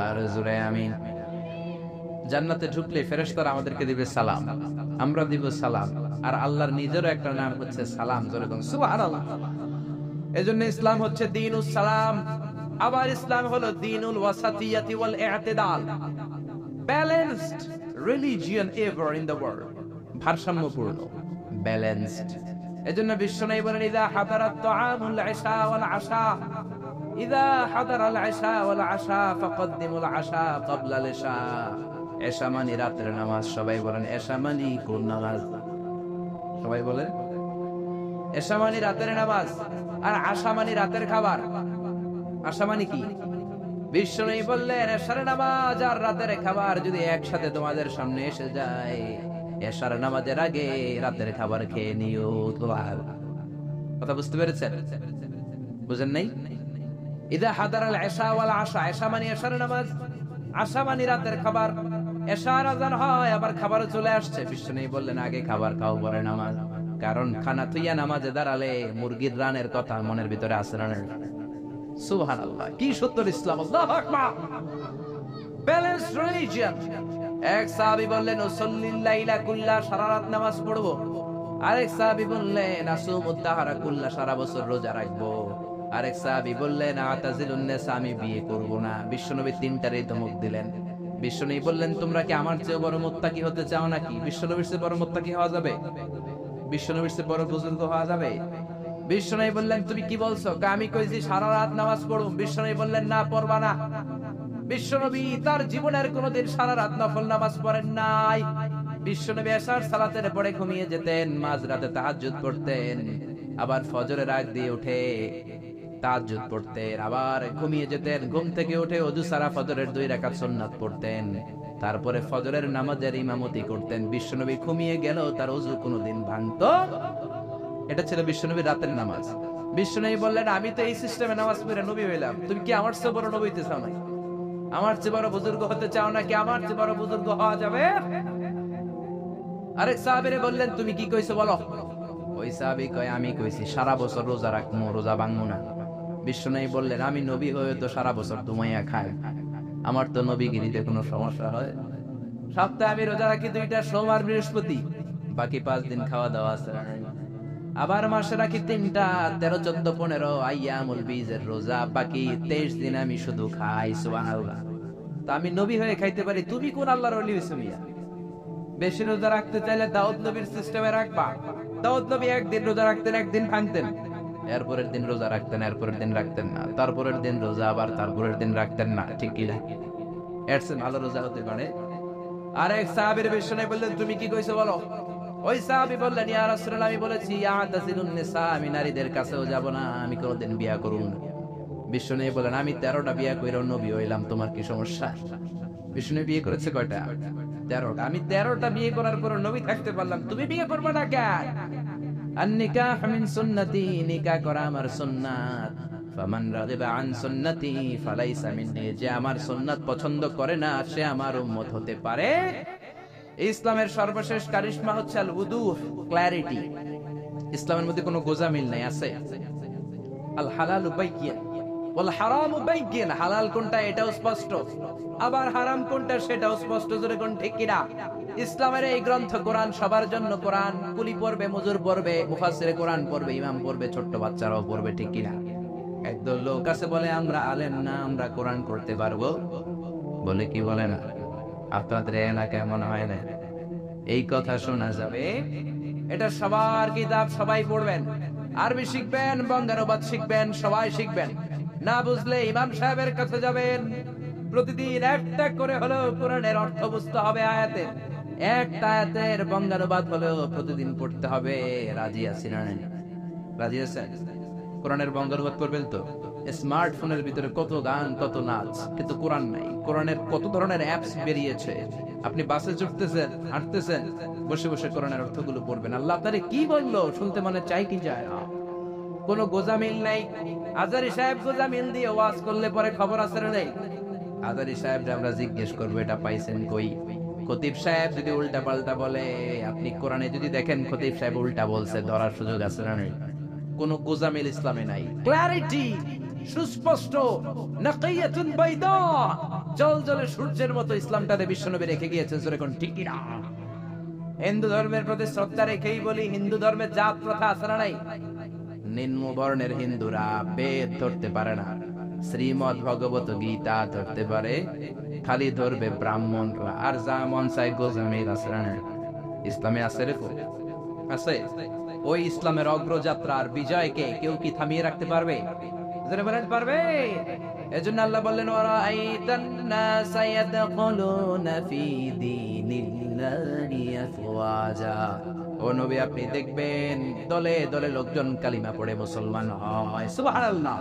আর জোরে আমিন। জান্নাতে ঢুকলে ফেরেশতারা আমাদেরকে দিবে সালাম, আমরা দিব সালাম। আর আল্লাহর নিজেরও একটা নাম হচ্ছে সালাম। জোরে বলুন সুবহানাল্লাহ। এজন্য ইসলাম হচ্ছে দ্বীনুস সালাম। আবার ইসলাম হলো দ্বীনুল ওয়াসাতিয়াতি ওয়াল ই'তিদাল, balanced religion ever in the world. ভারসাম্যপূর্ণ, ব্যালেন্সড। এজন্য বিশ্বনবী বলেন, ইযা হাদারাত তাআমুল ইশা ওয়াল আশা, ইযা হাদারাল ইশা ওয়াল আশা ফাকদ্দিমুল আশা ক্বাবলাল ইশা। ইশা মানে রাতের নামাজ। সবাই বলেন ইশা মানে কোন নামাজ? সবাই বলেন ইশা মানে রাতের নামাজ, আর আশা মানে রাতের খাবার। আশা মানে কি? বিশ্বনবী বললেন, ইশার নামাজ আর রাতের খাবার যদি একসাথে তোমাদের সামনে এসে যায়, ইশার নামাজের আগে রাতের খাবার খেয়ে নিও। কথা বুঝতে পেরেছেন? বুঝেন নাই? ইযা হাদারাল ইশা ওয়াল আশা, ইশা মানে ইশার নামাজ, আশা মানে রাতের খাবার। ইশার আযান হয়, আবার খাবারও চলে আসছে। বিশ্বনবী বললেন, আগে খাবার খাও পরে নামাজ। কারণ খানা থুইয়া নামাজে দাঁড়ালে মুরগির রানের কথা মনের ভিতরে আসে না। সুবহানাল্লাহ, কি সত্য ইসলাম! আল্লাহু আকবার। Balanced religion. এক সাহাবী বললেন, উসাল্লিল লাইলা কুল্লা, সারা রাত নামাজ পড়বো। আরেক সাহাবী বললেন, আসুমুদ দাহরা কুল্লা, সারা বছর রোজা রাখবো। আরেক সাহাবী বললেন, আতাজিলুন নিসা, আমি বিয়ে করব না। বিশ্বনবী তিনটারই ধমক দিলেন। বিশ্বনবী বললেন, তোমরা কি আমার চেয়ে বড় মুত্তাকি হতে চাও নাকি? বিশ্বনবীর চেয়ে বড় মুত্তাকি হওয়া যাবে? বিশ্বনবীর চেয়ে বড় বুজুর্গ হওয়া যাবে? বিশ্বনবী বললেন, তুমি কি বলছো? আমি কইছি সারা রাত নামাজ পড়ুম। বিশ্বনবী বললেন, না, পড়বা না। বিশ্বনবী তার জীবনের কোনদিন সারা রাত নফল নামাজ পড়েন নাই। বিশ্বনবী এশার সালাতের পরে ঘুমিয়ে যেতেন, মাঝরাতে তাহাজ্জুদ পড়তেন, আবার ফজরের আগ দিয়ে উঠে তাহাজ্জুদ পড়তেন, আবার ঘুমিয়ে যেতেন, ঘুম থেকে উঠে ওযু সারা ফজরের 2 রাকাত সুন্নাত পড়তেন, তারপরে ফজরের নামাজের ইমামতি করতেন। বিশ্বনবী ঘুমিয়ে গেল, তার ওযু কোনোদিন ভাঙতো। এটা ছিল বিশ্বনবীর রাতের নামাজ। বিশ্বনবী বললেন, আমি তো এই সিস্টেমে নামাজ পড়ে নবী হইলাম, তুমি কি আমার চেয়ে বড় নবী হইতে চাও নাকি? আমার চেয়ে বড় বুজুর্গ হতে চাও নাকি? আমার চেয়ে বড় বুজুর্গ হওয়া যাবে? আরেক সাহাবীরে বললেন, তুমি কি কইছো বলো। ওই সাহাবী কয়, আমি কইছি সারা বছর রোজা রাখবো, রোজা ভাঙবো না। বিশ্বনবী বললেন, আমি নবী হয়ে তো সারা বছর দুমাইয়া খাই, আমার তো নবীগিরিতে কোনো সমস্যা হয়? সপ্তাহে আমি রোজা রাখি 2টা, সোমবার বৃহস্পতি, বাকি 5 দিন খাওয়া দাওয়া আছে। আবার মাসে রাখি 3টা, 13, 14, 15 আইয়ামুল বীজের রোজা, বাকি 23 দিন আমি শুধু খাই। সুবহানাল্লাহ। তা আমি নবী হয়ে খাইতে পারি, তুমি কোন আল্লাহর ওলি হইছো মিয়া? বেশি রোজা রাখতে চাইলে দাউদ নবীর সিস্টেমে রাখবা। দাউদ নবী একদিন রোজা রাখতেন, একদিন ভাঙতেন, এরপরের দিন রোজা রাখতেন, এরপরের দিন রাখতেন না, তারপরের দিন রোজা, আবার তারপরের দিন রাখতেন না। ঠিক কি না? এর চেয়ে ভালো রোজা হতে পারে? আরেক সাহাবীর বিশ্বনবী বললেন, তুমি কি কইছো বলো। ওই সাহাবী বললেন, ইয়া রাসূলুল্লাহ, আমি বলেছি ইয়াতাসিলুন নিসা, আমি নারীদের কাছেও যাব না, আমি কোনদিন বিয়া করব না। বিশ্বনবী বলেন, আমি 13টা বিয়া কইরা নবী হইলাম, তোমার কি সমস্যা? বিশ্বনবী বিয়ে করেছে কয়টা? 13টা। আমি 13টা বিয়ে করার পর নবী থাকতে পারলাম, তুমি বিয়ে করবে না কেন? আন-নিকাহ মিন সুন্নতি, নিকাহ করা আমার সুন্নাত। ফামান রাগিবা আন সুন্নতি ফালাইসা মিন্নি, যে আমার সুন্নাত পছন্দ করে না সে আমার উম্মত হতে পারে। ইসলামের সর্বশেষ কারিশমা হচ্ছে আল উদুহ, ক্ল্যারিটি। ইসলামের মধ্যে কোনো গোজামিল নাই, আছে। আল হালালু বাইয়িন ওয়াল হারামু বাইয়িন, হালাল কোনটা এটাও স্পষ্ট, আবার হারাম কোনটা সেটাও স্পষ্ট। জোরে কোন ঠিক কিনা? ইসলামের এই গ্রন্থ কোরআন সবার জন্য। কোরআন কুলি পড়বে, মজুর পড়বে, মুফাসসিরে কোরআন পড়বে, ইমাম পড়বে, ছোট্ট বাচ্চারাও পড়বে। ঠিক কিনা? একদল লোক আছে বলে আমরা আলেম না, আমরা কোরআন করতে পারবো, বলে কি বলে না? আপনাদের এলাকায় মনে হয় না এই কথা শোনা যাবে? এটা সবার কিতাব, সবাই পড়বেন, আরবি শিখবেন, বঙ্গানুবাদ শিখবেন, সবাই শিখবেন। না বুঝলে ইমাম সাহেবের কাছে যাবেন, প্রতিদিন একটা করে হলেও কোরআনের অর্থ বুঝতে হবে। আয়াতের একটা আয়াতের বঙ্গানুবাদ হলেও প্রতিদিন পড়তে হবে। রাজি আছি না? রাজি আছেন? কোরআনের বঙ্গানুবাদ করবেন তো? স্মার্টফোনের ভিতরে কত গান, কত নাচ, কিন্তু কোরআন নাই। কোরআনের কত ধরনের অ্যাপস বেরিয়েছে, আপনি বাসে চড়তেছেন, হাঁটতেছেন, বসে বসে কোরআনের অর্থগুলো পড়বেন। আল্লাহ আপনারে কি বললো শুনতে মনে চাই কি যায় না? কোনো গোজামিল নাই। আজারি সাহেব গোজামিল দিয়ে ওয়াজ করলে পরে খবর আছে না নেই? আজারি সাহেবরে আমরা জিজ্ঞেস করবো, এটা পাইছেন কই? খতিব সাহেব যদি উল্টা পাল্টা বলে, আপনি কোরআনে যদি দেখেন খতিব সাহেব উল্টা বলছে, ধরার সুযোগ আছে না নেই? কোন গোজামিল ইসলামে নাই। ক্ল্যারিটি, সুস্পষ্ট, নাকিয়াতুন বাইদা, জলজলে সূর্যের মতো ইসলামটারে বিশ্বনবী রেখে গিয়েছেন। জোরে কোন ঠিক কিনা? হিন্দু ধর্মের প্রতি শ্রদ্ধা রেখেই বলি, হিন্দু ধর্মের জাত প্রথা আছে না নাই? নিম্ন বর্ণের হিন্দুরা বেদ ধরতে পারে না, শ্রীমদ ভগবত গীতা ধরতে পারে, খালি ধরবে ব্রাহ্মণরা, আর যা মন চাই গোজামিল আছে না? ইসলামে আছে রেখো, আছে। ওই ইসলামের অগ্রযাত্রার বিজয়কে কেউ কি থামিয়ে রাখতে পারবে? যারা বলেন পারবে। এজন্য আল্লাহ বললেন, ওয়ারাআইতান নাসা ইয়াদখুলুনা ফি দীনিল্লাহি আফওয়াজা, ও নবী আপনি দেখবেন দলে দলে লোকজন কালিমা পড়ে মুসলমান হয়। সুবহানাল্লাহ।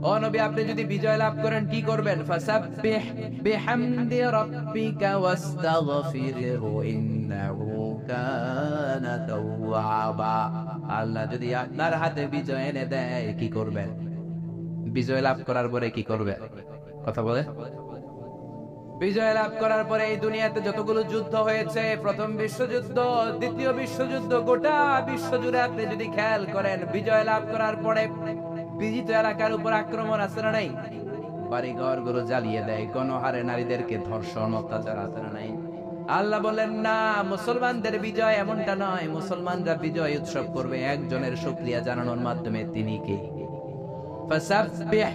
ও নবী আপনি যদি বিজয় লাভ করেন কি করবেন? ফাসাব্বিহ বিহামদি রাব্বিকা ওয়াস্তাগফিরহু ইন্নাহু কানা তাওয়াবা। আল্লাহ যদি আপনার হাতে বিজয় এনে দেয় কি করবেন? বিজয় লাভ করার পরে কি করবে? কথা বলে। বিজয় লাভ করার পরে এই দুনিয়াতে যতগুলো যুদ্ধ হয়েছে, প্রথম বিশ্বযুদ্ধ, দ্বিতীয় বিশ্বযুদ্ধ, গোটা বিশ্বজুড়ে আপনি যদি খেয়াল করেন, বিজয় লাভ করার পরে বিজিত এলাকার উপর আক্রমণ আছে না নাই? বাড়িঘর গুলো জ্বালিয়ে দেয়, গণহারে নারীদেরকে ধর্ষণ, অত্যাচার আছে না নাই? আল্লাহ বলেন না, মুসলমানদের বিজয় এমনটা নয়। মুসলমানরা বিজয় উৎসব করবে একজনের শুকরিয়া জানানোর মাধ্যমে, তিনি কে? ফাসাব্বিহ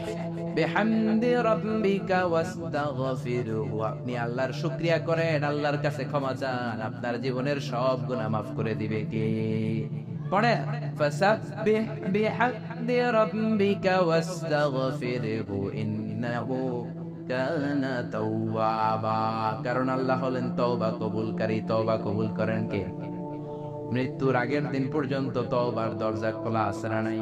বিহামদি রাব্বিকা ওয়াস্তাগফিরহু, আপনি আল্লাহর শুকরিয়া করেন, আল্লাহর কাছে ক্ষমা চান, আপনার জীবনের সব গুনাহ মাফ করে দিবে কে? পড়ে, ফাসাব্বিহ বিহামদি রাব্বিকা ওয়াস্তাগফিরহু ইন্নাহু কানা তাওয়াবা, কারণ আল্লাহ হলেন তওবা কবুলকারী। তওবা কবুল করেন কে? মৃত্যুর আগের দিন পর্যন্ত তওবার দরজা খোলা আছে না নাই?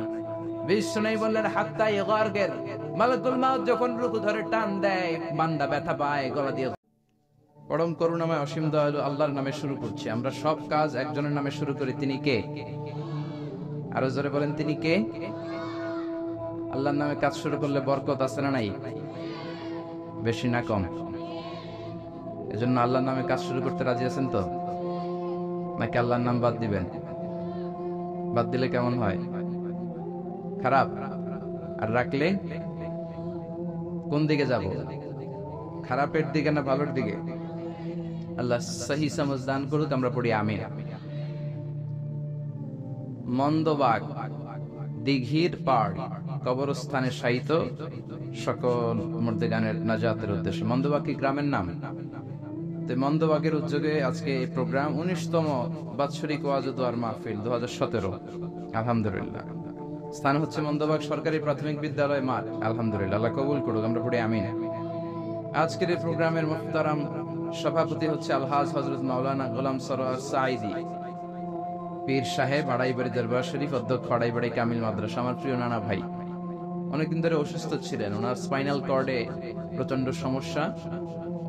বিষ্ণু বললেন হাত্তা ইগারগের, মালাকুল মাউত যখন রূহু ধরে টান দেয়, বান্দা ব্যথা পায় গলা দিয়ে। পরম করুণাময় অসীম দয়ালু আল্লাহর নামে শুরু করছি। আমরা সব কাজ একজনের নামে শুরু করি, তিনি কে? আরো জোরে বলেন, তিনি কে? আল্লাহর নামে কাজ শুরু করলে বরকত আছে না নাই? বেশি না কম? এজন্য আল্লাহর নামে কাজ শুরু করতে রাজি আছেন তো, নাকি আল্লাহর নাম বাদ দিবেন? বাদ দিলে কেমন হয়? খারাপ। আর রাখলে কোন দিকে যাব? খারাপের দিকে না ভালোর দিকে? আল্লাহ সহি সমঝ দান করুক, আমরা পড়ি আমিন। মন্দবাগ দিঘির পাড়, কবরস্থানে শায়িত সকল মুর্দেগানের নাজাতের উদ্দেশ্যে। মন্দবাগ কি গ্রামের নাম? তো মন্দবাগের উদ্যোগে আজকে এই প্রোগ্রাম 19তম বাৎসরিক ওয়াজ ও দোয়ার মাহফিল 2017। আলহামদুলিল্লাহ। স্থান হচ্ছে মন্দবাগ সরকারি প্রাথমিক বিদ্যালয় মাঠ। আলহামদুলিল্লাহ, আল্লাহ কবুল করুক, আমরা পড়ি আমিন। আজকের এই প্রোগ্রামের মুহতারাম সভাপতি হচ্ছে আলহাজ হযরত মাওলানা গোলাম সরোয়ার সাঈদী পীর সাহেব, আড়াইবাড়ি দরবার শরীফ, অধ্যক্ষ আড়াইবাড়ি কামিল মাদ্রাসা। আমার প্রিয় নানা ভাই, অনেকদিন ধরে অসুস্থ ছিলেন, ওনার স্পাইনাল কর্ডে প্রচন্ড সমস্যা,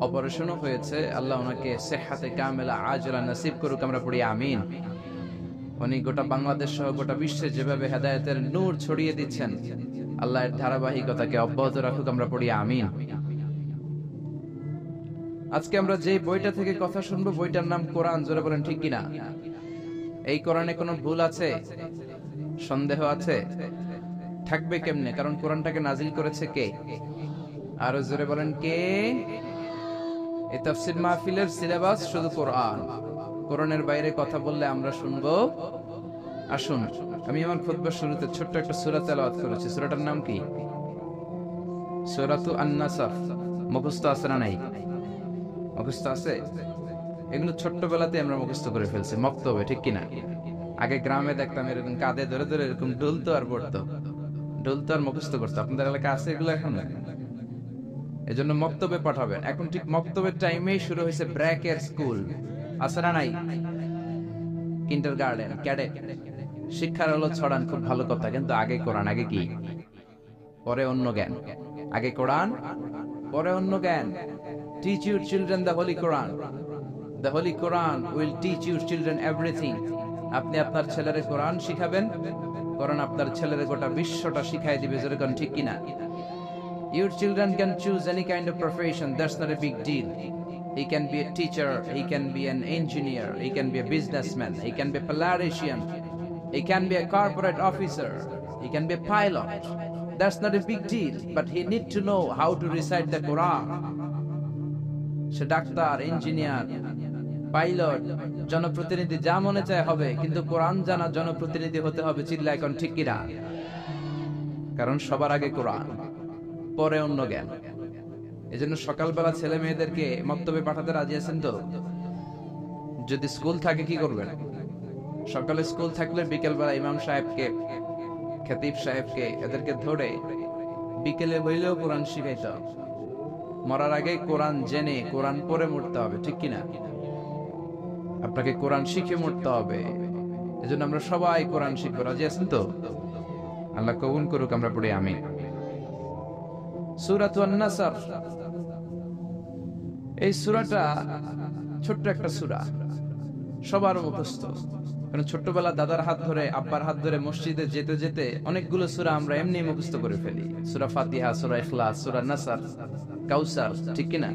অপারেশনও হয়েছে। আল্লাহ ওনাকে সেহাতে কামেলা আজলা নসিব করুক, আমরা পড়ি আমিন। উনি গোটা বাংলাদেশ সহ গোটা বিশ্বে যেভাবে হেদায়েতের নূর ছড়িয়ে দিচ্ছেন, আল্লাহ এর ধারাবাহিকতাকে অব্যাহত রাখুক, আমরা পড়ি আমিন। আজকে আমরা যে বইটা থেকে কথা শুনবো, বইটার নাম কোরআন। জোরে বলেন ঠিক কিনা? এই কোরআনে কোনো ভুল আছে? সন্দেহ আছে? থাকবে কেমনে? কারণ কোরআনটাকে নাজিল করেছে কে? আরো জোরে বলেন কে? এই তাফসীর মাহফিলের সিলেবাস শুধু কোরআন। কোরআনের বাইরে কথা বললে আমরা শুনবো। আসুন, আমি আমার খুতবার শুরুতে ছোট্ট একটা সূরা তেলাওয়াত করেছি। সূরাটার নাম কি? সূরাতু আন-নাসর। মুখস্থ আছে না নাই? মুখস্থ আছে? এগুলো ছোট্টবেলাতে আমরা মুখস্থ করে ফেলছি মক্তবে, ঠিক কিনা? আগে গ্রামে দেখতাম এরকম কাঁধে ধরে ধরে এরকম ঢুলতো আর পড়তো, ঢুলতো আর মুখস্থ করতো। আপনাদের এলাকা আছে এগুলো এখন? এজন্য মক্তবে পাঠাবেন। এখন ঠিক মক্তবের টাইমেই শুরু হয়েছে ব্র্যাকের স্কুল, আছে না নাই? Kindergarten, cadet. শিক্ষার আলো ছড়ান, খুব ভালো কথা, কিন্তু আগে কোরআন। আগে কি? পরে অন্য জ্ঞান। আগে কোরআন, পরে অন্য জ্ঞান। Teach your children the Holy Quran. The Holy Quran will teach your children everything. আপনি আপনার ছেলেরে কোরআন শিখাবেন, কোরআন আপনার ছেলেরে গোটা বিশ্বটা শিখাই দিবে। যেরকম ঠিক কিনা? Your children can choose any kind of profession. That's not a big deal. He can be a teacher, he can be an engineer, he can be a businessman, he can be a politician, he can be a corporate officer, he can be a pilot. That's not a big deal, but he need to know how to recite the Quran. Say doctor, engineer, pilot, জনপ্রতিনিধি, যা মনে চায় হবে, কিন্তু কোরআন জানা জনপ্রতিনিধি হতে হবে। চিল্লা এখন ঠিক কিনা? কারণ সবার আগে কোরআন, পরে অন্য জ্ঞান। এজন্য সকালবেলা ছেলে মেয়েদেরকে মক্তবে পাঠাতে রাজি আছেন তো? যদি স্কুল থাকে কি করবেন? সকালে স্কুল থাকলে বিকেলবেলা ইমাম সাহেবকে, খতিব সাহেবকে, এদেরকে ধরে বিকেলে হইলেও কোরআন শিখাইতে হবে। মরার আগে কোরআন জেনে কোরআন পড়ে মরতে হবে, ঠিক কিনা? আপনাকে কোরআন শিখে মরতে হবে। এজন্য আমরা সবাই কোরআন শিখবো। রাজি আছেন তো? আল্লাহ কবুল করুক, আমরা পড়ি আমিন। সূরাতু আন-নাসর, এই সূরাটা ছোট্ট একটা সূরা, সবার মুখস্থ। কারণ ছোট্টবেলা দাদার হাত ধরে, আব্বার হাত ধরে মসজিদে যেতে যেতে অনেকগুলো সূরা আমরা এমনি মুখস্থ করে ফেলি। সূরা ফাতিহা, সূরা ইখলাস, সূরা নাসর, কাউসার, ঠিক কিনা?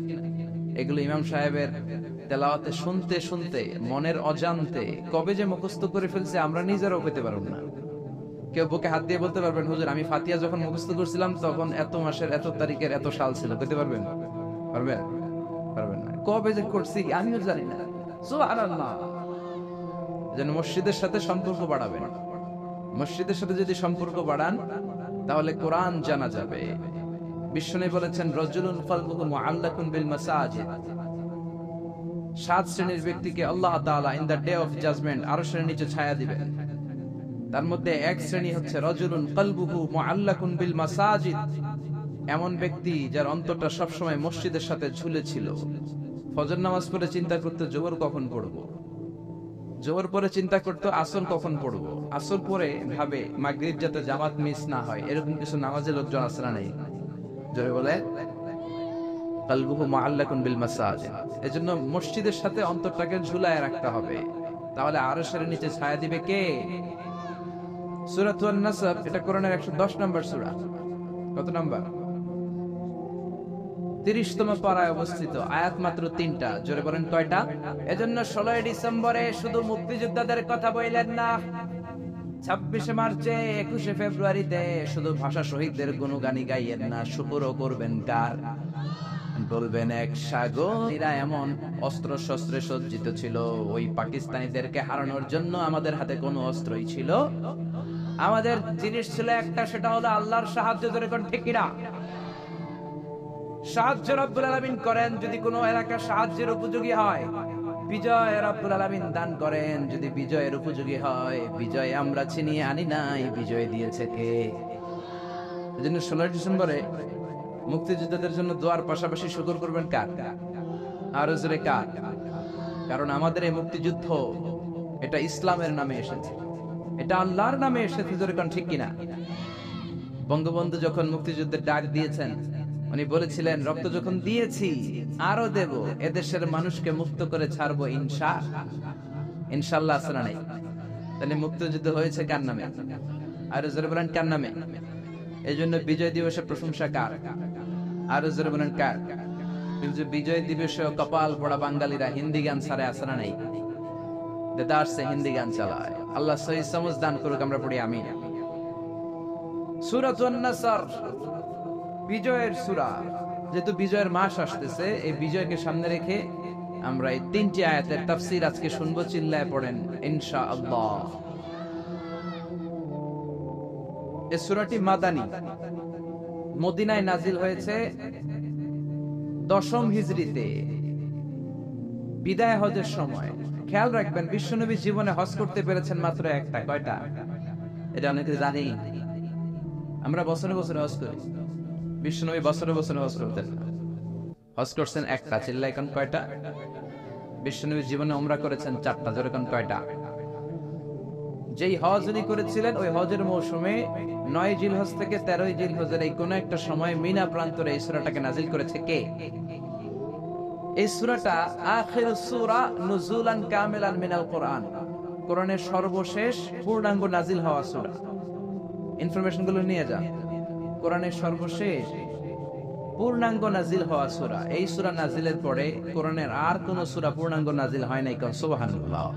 এগুলো ইমাম সাহেবের তেলাওয়াতে শুনতে শুনতে মনের অজান্তে কবে যে মুখস্থ করে ফেলছে আমরা নিজেরাও পেতে পারব না। কেউ বুকে হাত দিয়ে বলতে পারবেন, হুজুর আমি ফাতিহা যখন মুখস্থ করছিলাম তখন এত মাসের এত তারিখের এত সাল ছিল, পেতে পারবেন? পারবেন? পারবেন না। কবে যে করছি আমিও জানি না। সুবহানাল্লাহ। যেন মসজিদের সাথে সম্পর্ক বাড়াবেন। মসজিদের সাথে যদি সম্পর্ক বাড়ান তাহলে কোরআন জানা যাবে। বিশ্বনবী বলেছেন, রাজুলুন কলবুহু মুআল্লাকুন বিল মাসাজিদ। 7 শ্রেণীর ব্যক্তিকে আল্লাহ তাআলা in the day of judgement আরশের নিচে ছায়া দিবেন। তার মধ্যে এক শ্রেণী হচ্ছে রাজুলুন কলবুহু মুআল্লাকুন বিল মাসাজিদ, এমন ব্যক্তি যার অন্তরটা সবসময় মসজিদের সাথে ঝুলেছিল। ফজর নামাজ পড়ে চিন্তা করতে জোহর কখন পড়বো, জোহর পরে চিন্তা করতো আসর কখন পড়বো, আসর পরে ভাবে মাগরিব যাতে জামাত মিস না হয়। এরকম কিছু নামাজের লোকজন আছে না নেই? জোরে বলে কালবুহু মুআল্লাকুন বিল মাসাজিদ। এজন্য মসজিদের সাথে অন্তরটাকে ঝুলায় রাখতে হবে, তাহলে আরশের নিচে ছায়া দিবে কে? সূরাতুন নাসর, এটা কোরআনের 110 নম্বর সূরা। কত নাম্বার? 30তম পারায় অবস্থিত, আয়াত মাত্র 3টা। জোরে বলেন কয়টা? এজন্য 16 ডিসেম্বরে শুধু মুক্তিযোদ্ধাদের কথা বললেন না, 26শে মার্চে 21শে ফেব্রুয়ারিতে শুধু ভাষা শহীদদের গুণগানি গাইয়েন না, শুকরও করবেন কার? বলবেন এক সাগরীরা এমন অস্ত্র শস্ত্রে সজ্জিত ছিল, ওই পাকিস্তানিদেরকে হারানোর জন্য আমাদের হাতে কোনো অস্ত্রই ছিল, আমাদের জিনিস ছিল একটা, সেটা হলো আল্লাহর সাহায্য। ধরে কোন ঠিক কিনা? সাহায্য রব্বুল আলামিন করেন যদি কোনো এলাকা সাহায্যের উপযোগী হয়, বিজয় রব্বুল আলামিন দান করেন যদি বিজয়ের উপযোগী হয়। বিজয় আমরা ছিনিয়ে আনি নাই, বিজয় দিয়েছে কে? এজন্য 16 ডিসেম্বরে মুক্তিযোদ্ধাদের জন্য দোয়ার পাশাপাশি শুকর করবেন কার? আরো জোরে কার? কারণ আমাদের এই মুক্তিযুদ্ধ, এটা ইসলামের নামে এসেছে, এটা আল্লাহর নামে এসেছে। জোরে কোন ঠিক কিনা? বঙ্গবন্ধু যখন মুক্তিযুদ্ধের ডাক দিয়েছেন, উনি বলেছিলেন রক্ত যখন দিয়েছি আরো দেব, এদেশের মানুষকে মুক্ত করে ছাড়বো ইনশাআল্লাহ। আছে না নাই? তাহলে মুক্তিযুদ্ধ হয়েছে কার নামে? আরো জোরে বলেন কার নামে? এই জন্য বিজয় দিবসের প্রশংসা কার? আরো জোরে বলেন কার? কিন্তু বিজয় দিবসে কপাল পড়া বাঙালিরা হিন্দি গান ছাড়ে, আছে না নাই? দেদারসে হিন্দি গান চালায়। আল্লাহ সহি সমঝ দান করুক, আমরা পড়ি আমিন। সূরাতুন নাসর বিজয়ের সূরা, যেহেতু বিজয়ের মাস আসতেছে, এই বিজয়কে সামনে রেখে আমরা এই 3টি আয়াতের তাফসীর আজকে শুনবো। চিল্লায় পড়েন ইনশাআল্লাহ। এই সূরাটি মাদানী, মদিনায় নাজিল হয়েছে 10ম হিজরিতে, বিদায় হজের সময়। খেয়াল রাখবেন, বিশ্বনবী জীবনে হজ করতে পেরেছেন মাত্র একটা। কয়টা? এটা অনেকে জানি। আমরা বছরে বছরে হজ করি, বিশ্বনবী বছরে বছরে হজ করতেন না। হজ করছেন একটা। চিল্লা এখন কয়টা? বিশ্বনবী জীবনে উমরা করেছেন 4টা। জোরে কোন কয়টা? যেই হজ উনি করেছিলেন, ওই হজের মৌসুমে 9 জিলহজ থেকে 13 জিলহজের এই কোন একটা সময় মিনা প্রান্তরে এই সূরাটাকে নাজিল করেছে কে? এই সূরাটা আখিরুস সূরা নুজুলান কামিলান মিনাল কোরআন, কোরআনের সর্বশেষ পূর্ণাঙ্গ নাজিল হওয়া সূরা। ইনফরমেশন গুলো নিয়ে যান। কোরআনের সর্বশেষ পূর্ণাঙ্গ নাজিল হওয়া সূরা। এই সূরা নাজিলের পরে কোরআনের আর কোন সূরা পূর্ণাঙ্গ নাজিল হয় নাই। কোন সুবহানাল্লাহ।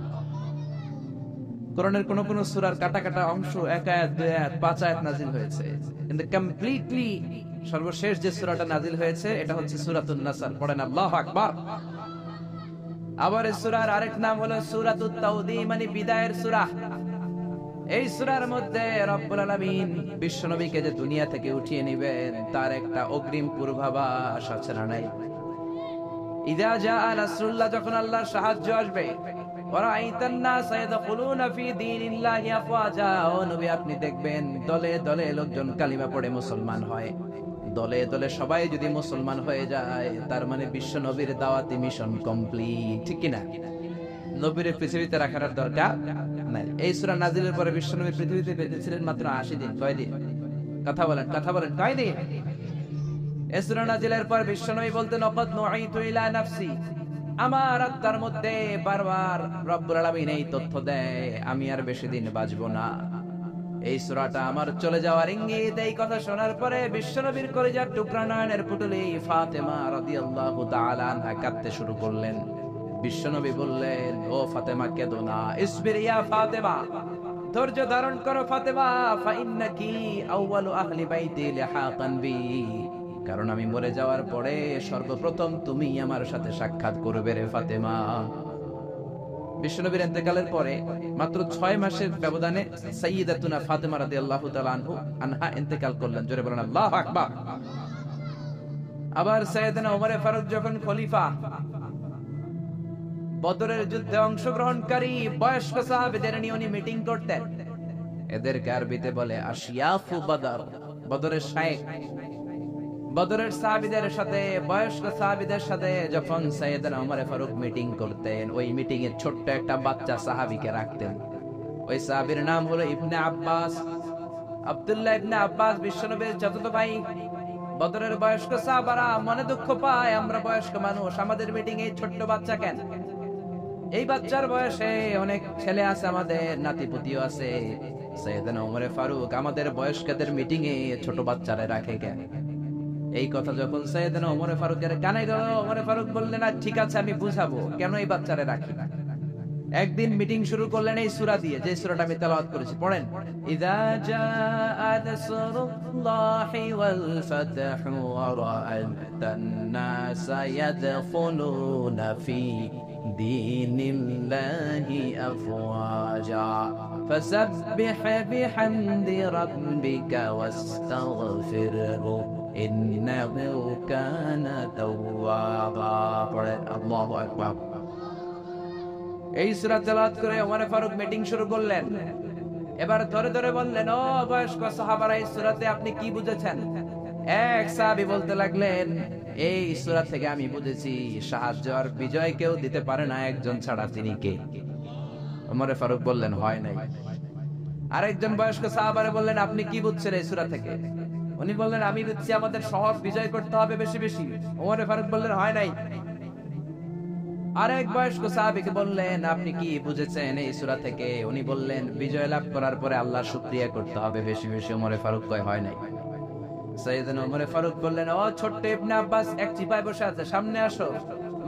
কোরআনের কোন কোন সূরার কাটা কাটা অংশ 1 আয়াত 2 আয়াত 5 আয়াত নাজিল হয়েছে, কিন্তু কমপ্লিটলি সর্বশেষ যে সূরাটা নাজিল হয়েছে এটা হচ্ছে সূরাতুন নাসর। পড়েন আল্লাহু আকবার। আবার এই সূরার আরেক নাম হলো সূরাতুত তাওদী, মানে বিদায়ের সূরা। এই সূরার মধ্যে রব্বুল আলামিন বিশ্বনবীকে যে দুনিয়া থেকে উঠিয়ে নেবেন তার একটা অগ্রিম পূর্বাভাস আছে না নাই? ইযা জাআ নাসরুল্লাহ, যখন আল্লাহর সাহায্য আসবে, ওয়ারাআইতান নাস ইয়াদখুলুনা ফি দীনিল্লাহি আফওয়াজা, ও নবী আপনি দেখবেন দলে দলে লোকজন কালিমা পড়ে মুসলমান হয়। দলে দলে সবাই যদি মুসলমান হয়ে যায়, তার মানে বিশ্ব নবীর দাওয়াতি মিশন কমপ্লিট। ঠিক কি না? নবীর পৃথিবীতে রাখার দরকার নাই। এই সূরা নাজিলের পরে বিশ্ব নবী পৃথিবীতে বেঁচে ছিলেন মাত্র 80 দিন। কয় দিন? কথা বলেন কয় দিন? এই সূরা নাজিলের পর বিশ্ব নবী বলতেন ওয়াকাদ নুঈতু ইলা নাফসি, আমার আত্মার মধ্যে বারবার রব্বুল আলামিন এই তথ্য দেয় আমি আর বেশি দিন বাঁচবো না। এই সূরাটা আমার চলে যাওয়ার ইঙ্গিত। এই কথা শোনার পরে বিশ্বনবীর কলিজার টুকরা নয়নের পুতুলি ফাতেমা রাদিয়াল্লাহু তাআলা আনহা কাঁদতে শুরু করলেন। বিশ্বনবী বললেন, ও ফাতেমা কেঁদো না, ইসবির ইয়া ফাতেমা, ধৈর্য ধারণ করো ফাতেমা, ফাইন্নাকি আউয়ালু আহলি বাইতি লিহাকান বি, কারণ আমি মরে যাওয়ার পরে সর্বপ্রথম তুমি আমার সাথে সাক্ষাৎ করবে রে ফাতেমা। বিশ্বনবীর ইন্তেকালের পরে মাত্র 6 মাসের ব্যবধানে সাইয়্যিদাতুনা ফাতেমা রাদিয়াল্লাহু তাআলা আনহা ইন্তেকাল করলেন। জোরে বলেন আল্লাহু আকবার। আবার সাইয়েদনা ওমর ফারুক যখন খলিফা, বদরের যুদ্ধে অংশগ্রহণকারী বয়স্ক সাহাবীদের নিয়ে উনি মিটিং করতেন। এদেরকে আরবিতে বলে আশিয়াফু বদর, বদরের শায়েখ। বদরের সাহাবীদের সাথে, বয়স্ক সাহাবীদের সাথে যখন সাইয়েদনা ওমর ফারুক মিটিং করতেন, ওই মিটিং এ ছোট্ট একটা বাচ্চা সাহাবীকে রাখতেন। ওই সাহাবীর নাম হলো ইবনে আব্বাস, আব্দুল্লাহ ইবনে আব্বাস, বিশ্বনবীর চাচাতো ভাই। বদরের বয়স্ক সাহাবারা মনে দুঃখ পায়, আমরা বয়স্ক মানুষ, আমাদের মিটিং এ ছোট্ট বাচ্চা কেন? এই বাচ্চার বয়সে অনেক ছেলে আছে, আমাদের নাতিপুতিও আছে। সাইয়েদনা ওমর ফারুক আমাদের বয়স্কদের মিটিং এ ছোট বাচ্চারা রাখে কেন? এই কথা যখন সাইয়েদনা ওমর ফারুকের কানে গেল, ওমর ফারুক বললেন, ঠিক আছে আমি বুঝাবো কেন এই বাচ্চারে রাখি না। একদিন মিটিং শুরু করলেন এই সূরা দিয়ে, যে সূরাটা আমি তেলাওয়াত করেছি, পড়েন। ইযা জাআ নাসরুল্লাহি ওয়াল ফাতহু ওয়া রাআতান নাসা ইয়াদখুলুনা ফি দীনিল্লাহি আফওয়াজা ফাসাব্বিহ বিহামদি রাব্বিকা ওয়াস্তাগফিরহু ইন্নাহু কানা তাওয়াবা। পড়েন আল্লাহু আকবার। এই সূরা তেলাওয়াত করে ওমর ফারুক মিটিং শুরু করলেন। এবার ধরে ধরে বললেন, ও বয়স্ক সাহাবারা, এই সূরাতে আপনি কি বুঝেছেন? এক সাহাবী বলতে লাগলেন, এই সূরা থেকে আমি বুঝেছি সাহায্য আর বিজয় কেউ দিতে পারে না একজন ছাড়া, তিনি কে? ওমর ফারুক বললেন, হয় নাই। আরেকজন বয়স্ক সাহাবারে বললেন, আপনি কি বুঝছেন এই সূরা থেকে? উনি বললেন, আমি বুঝছি আমাদের শহর বিজয় করতে হবে বেশি বেশি। ওমর ফারুক বললেন, হয় নাই। আরেক বয়স্ক সাহাবীকে বললেন, আপনি কি বুঝেছেন এই সূরা থেকে? উনি বললেন, বিজয় লাভ করার পরে আল্লাহর শুকরিয়া করতে হবে বেশি বেশি। ওমর ফারুক কয়, হয় নাই। সাইয়েদনা ওমর ফারুক বললেন, ও ছোট্ট ইবনে আব্বাস, এক চিপায় বসে আছে, সামনে আসো।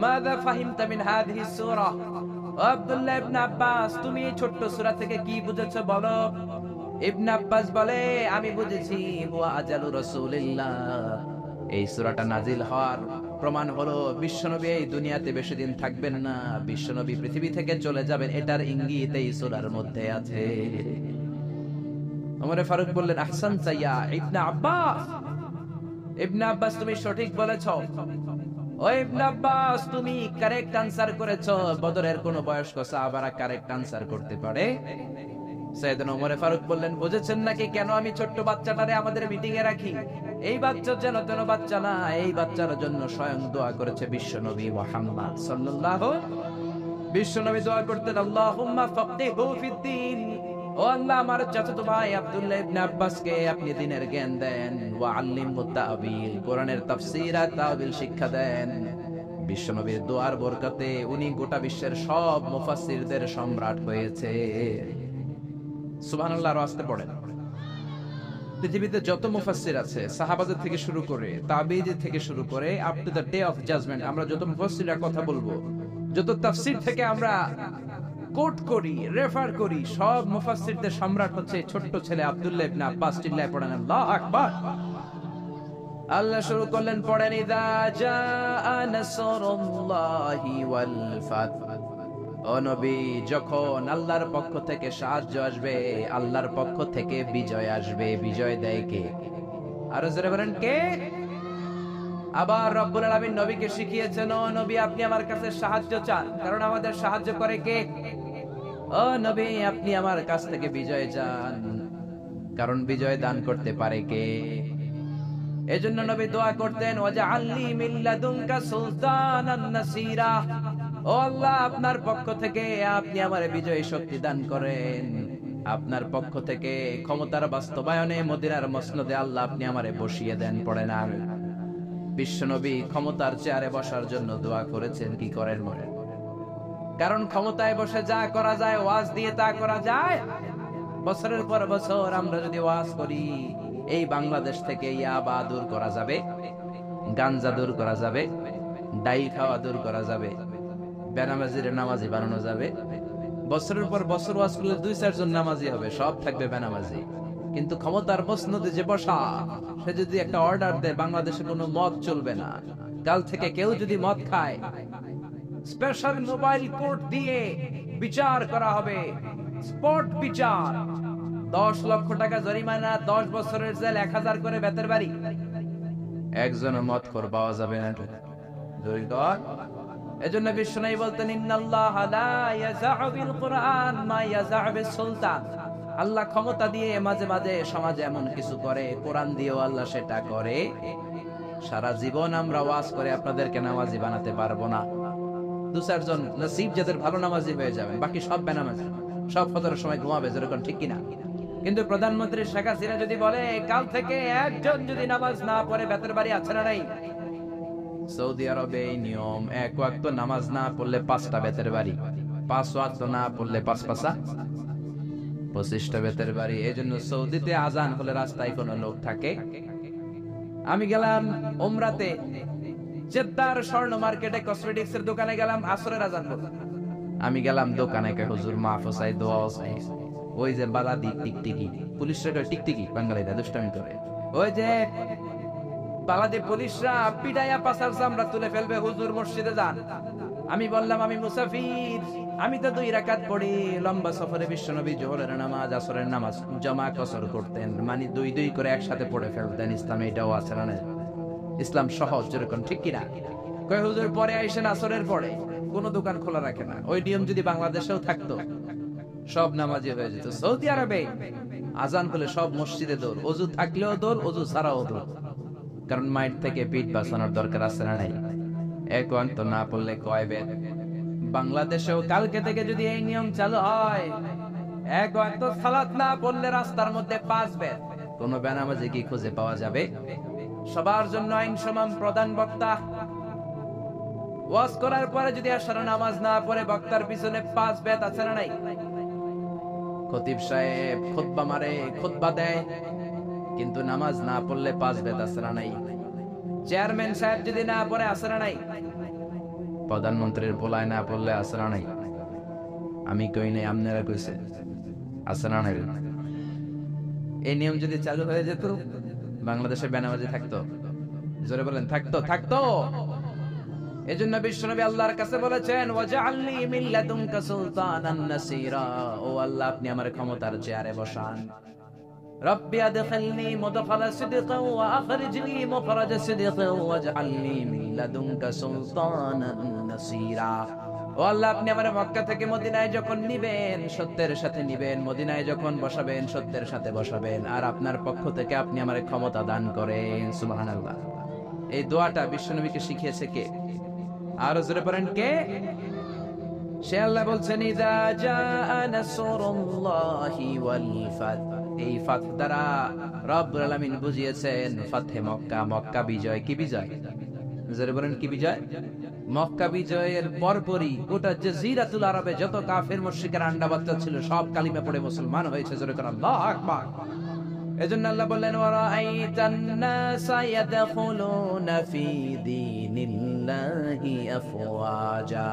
মাযা ফাহিমতা মিন হাযিহি সূরা? ও আব্দুল্লাহ ইবনে আব্বাস, তুমি এই ছোট্ট সূরা থেকে কি বুঝেছো বলো। ইবনে আব্বাস বলে, আমি বুঝেছি হুয়া আজালু রাসূলিল্লাহ। এই সূরাটা নাজিল হওয়ার প্রমাণ হলো বিশ্বনবী এই দুনিয়াতে বেশি দিন থাকবেন না, বিশ্বনবী পৃথিবী থেকে চলে যাবেন, এটার ইঙ্গিত এই সূরার মধ্যে আছে। ওমর ফারুক বললেন, আহসানতা ইয়া ইবনে আব্বাস। ইবনে আব্বাস, তুমি সঠিক বলেছো। ও ইবনে আব্বাস, তুমি কারেক্ট আনসার করেছো। বদরের কোন বয়স্ক সাহাবারা কারেক্ট আনসার করতে পারে? সাইয়েদনা ওমর ফারুক বললেন, বুঝেছেন নাকি কেন আমি ছোট্ট বাচ্চাটারে আমাদের মিটিং এ রাখি? এই বাচ্চা যেন তেন বাচ্চা না, এই বাচ্চার জন্য স্বয়ং দোয়া করেছে বিশ্বনবী মুহাম্মদ সাল্লাল্লাহু। বিশ্বনবী দোয়া করতেন, আল্লাহুম্মা ফাক্কিহু ফিদ্দীন। ও আল্লাহ, আমার চাচাতো ভাই আব্দুল্লাহ ইবনে আব্বাসকে আপনি দ্বীনের জ্ঞান দেন, ওয়া আল্লিমহু তা'বীল, কোরআনের তাফসীর আর তা'বীল শিক্ষা দেন। বিশ্বনবীর দোয়ার বরকতে উনি গোটা বিশ্বের সব মুফাসসিরদের সম্রাট হয়েছে। সুবহানাল্লাহ। আর আসতে পড়েন। পৃথিবীতে যত মুফাসসির আছে, সাহাবাদের থেকে শুরু করে, তাবেঈদের থেকে শুরু করে, up to the day of judgement, আমরা যত মুফাসসিরের কথা বলবো, যত তাফসীর থেকে আমরা কোট করি, রেফার করি, সব মুফাসসিরদের সম্রাট হচ্ছে ছোট্ট ছেলে আব্দুল্লাহ ইবনে আব্বাস। চিল্লায়ে পড়েন আল্লাহু আকবার। আল্লাহ শুরু করলেন, পড়েন, ইযা জাআ নাসরুল্লাহি ওয়াল ফাত। ও নবী, যখন আল্লাহর পক্ষ থেকে সাহায্য আসবে, আল্লাহর পক্ষ থেকে বিজয় আসবে, বিজয় দেয় কে? আরো জোরে বলেন, কে? আবার রব্বুল আলামিন নবীকে শিখিয়েছেন, ও নবী, আপনি আমার কাছে সাহায্য চান, কারণ আমাদের সাহায্য করে কে? ও নবী, আপনি আমার কাছ থেকে বিজয় চান, কারণ বিজয় দান করতে পারে কে? এজন্য নবী দোয়া করতেন, ওয়াজআলনি মিন লাদুনকা সুলতানান নাসীরা। ও আল্লাহ, আপনার পক্ষ থেকে আপনি আমারে বিজয় শক্তি দান করেন, আপনার পক্ষ থেকে ক্ষমতার বাস্তবায়নে মদিনার মসনদে আল্লাহ আপনি আমারে বসিয়ে দেন। পড়েন। আর বিশ্বনবী ক্ষমতার চেয়ারে বসার জন্য দোয়া করেছেন, কি করেন মনে? কারণ ক্ষমতায় বসে যা করা যায়, ওয়াজ দিয়ে তা করা যায়। বছরের পর বছর আমরা যদি ওয়াজ করি, এই বাংলাদেশ থেকে ইয়াবা দূর করা যাবে, গাঞ্জা দূর করা যাবে, ডাই খাওয়া দূর করা যাবে, বেনামাজির নামাজি বানানো যাবে। বছরের পর বছর ওয়াজ করলে 2-4 জন নামাজি হবে, সব থাকবে বেনামাজি। কিন্তু ক্ষমতার মসনদে যে বসা, সে যদি একটা অর্ডার দেয়, বাংলাদেশে কোনো মদ চলবে না, কাল থেকে কেউ যদি মদ খায়, স্পেশাল মোবাইল কোর্ট দিয়ে বিচার করা হবে, স্পট বিচার, 10 লক্ষ টাকা জরিমানা, 10 বছরের জেল, 1000 করে বেতের বাড়ি। একজন মদ খোর পাওয়া যাবে না। এজন্য বিশ্বনবী বলতেন, ইন্নাল্লাহা লা ইয়াযা'ু বিল কুরআন মা ইয়াযা'ু বিস সুলতান। আল্লাহ ক্ষমতা দিয়ে মাঝে মাঝে সমাজে এমন কিছু করে, কোরআন দিয়েও আল্লাহ সেটা করে সারা জীবন আমরা ওয়াজ করে আপনাদেরকে নামাজি বানাতে পারবো না। দু চারজন নসিব যাদের ভালো নামাজি হয়ে যাবেন, বাকি সব বেনামাজি, সব ফজরের সময় ঘুমাবে, যেরকম ঠিক কিনা? কিন্তু প্রধানমন্ত্রী শেখ হাসিনা যদি বলে কাল থেকে একজন যদি নামাজ না পড়ে বেতের বাড়ি আছে না নাই, সৌদি আরবে এই নিয়ম, এক ওয়াক্ত নামাজ না পড়লে 5টা বেতের বাড়ি, 5 ওয়াক্ত না পড়লে 5 পাঁচা 25টা বেতের বাড়ি। এই জন্য সৌদিতে আজান হলে রাস্তায় কোনো লোক থাকে। আমি গেলাম উমরাতে, জেদ্দার স্বর্ণ মার্কেটে কসমেটিক্স এর দোকানে গেলাম, আসরের আজান হলো। আমি গেলাম দোকানে, কে হুজুর মাফ চাই, দোয়া চাই। ওই যে বালাদি টিকটিকি, পুলিশরা টিকটিকি, বাঙালিরা দুষ্টামি করে, ওই যে বালাদি পুলিশরা পিটাইয়া পাছার চামড়া তুলে ফেলবে, হুজুর মসজিদে যান। আমি বললাম আমি মুসাফির, আমি তো 2 রাকাত পড়ি। লম্বা সফরে বিশ্বনবী জোহরের নামাজ আসরের নামাজ জমা কসর করতেন, মানে 2 করে একসাথে পড়ে ফেলতেন। ইসলামে এটাও আছে না? ইসলাম সহজ, যেরকম ঠিক কিনা? কয় হুজুর পরে আইসেন আসরের পরে, কোনো দোকান খোলা রাখে না। ওই নিয়ম যদি বাংলাদেশেও থাকতো সব নামাজি হয়ে যেত। সৌদি আরবে আজান হলে সব মসজিদে দৌড়, অজু থাকলেও দৌড়, অজু ছাড়াও দৌড়। কারণ মাইট থেকে পিঠ বাঁচানোর দরকার আছে না নাই? এক ওয়াক্ত না পড়লে কয় বেত। বাংলাদেশেও কালকে থেকে যদি এই নিয়ম চালু হয়, এক ওয়াক্ত সালাত না পড়লে রাস্তার মধ্যে 5 বেত। কোন বেনামাজি কি খুঁজে পাওয়া যাবে? সবার জন্য আইন সমান, প্রধান বক্তা ওয়াজ করার পরে যদি আসর নামাজ না পড়ে বক্তার পিছনে 5 বেত আছে না নাই? খতিব সাহেব খুতবা মারে, খুতবা দেয়, কিন্তু নামাজ না পড়লে 5 বেত আছে না নাই? চেয়ারম্যান সাহেব যদি না পড়ে আছে না নাই? প্রধানমন্ত্রীর পোলায় না পড়লে আছে না নাই? আমি কই নাই, আপনারা কইছে, আছে না নাই? এই নিয়ম যদি চালু হয়ে যেত, বাংলাদেশে বেনামাজি থাকতো? জোরে বলেন, থাকতো? থাকতো। এজন্য বিশ্বনবী আল্লাহর কাছে বলেছেন, ওয়াজআলনি মিন লাদুনকা সুলতানান নাসীরা, ও আল্লাহ আপনি আমার ক্ষমতার চেয়ারে বসান। রব্বি আদখিলনি মুদখালা সিদকিন ওয়া আখরিজনি মুখরাজা সিদকিন ওয়াজআলনি মিন লাদুনকা সুলতানান নাসীরা। ও আল্লাহ আপনি আমার মক্কা থেকে মদিনায় যখন নিবেন, সত্যের সাথে নিবেন, মদিনায় যখন বসাবেন, সত্যের সাথে বসাবেন, আর আপনার পক্ষ থেকে আপনি আমার ক্ষমতা দান করেন। সুবহানাল্লাহ। এই দোয়াটা বিশ্বনবীকে শিখিয়েছে কে? আর জোরে পড়েন, কে? সে আল্লাহ বলছেন, ইযা জাআ নাসরুল্লাহি ওয়াল ফাত। এই ফাত দ্বারা রব্বুল আলামিন বুঝিয়েছেন ফাতহে মক্কা, মক্কা বিজয়। কি বিজয়? জোরে বলেন, কি বিজয়? মক্কা বিজয়ের পরপরই গোটা জাজিরাতুল আরবে যত কাফের মুশরিকের আন্ডা বাচ্চা ছিল সব কালিমা পড়ে মুসলমান হয়েছে। জোরে করে আল্লাহু আকবার। এজন্য আল্লাহ বললেন, ওয়ারাআইতান নাসা ইয়াদখুলুনা ফি দীনিল্লাহি আফওয়াজা।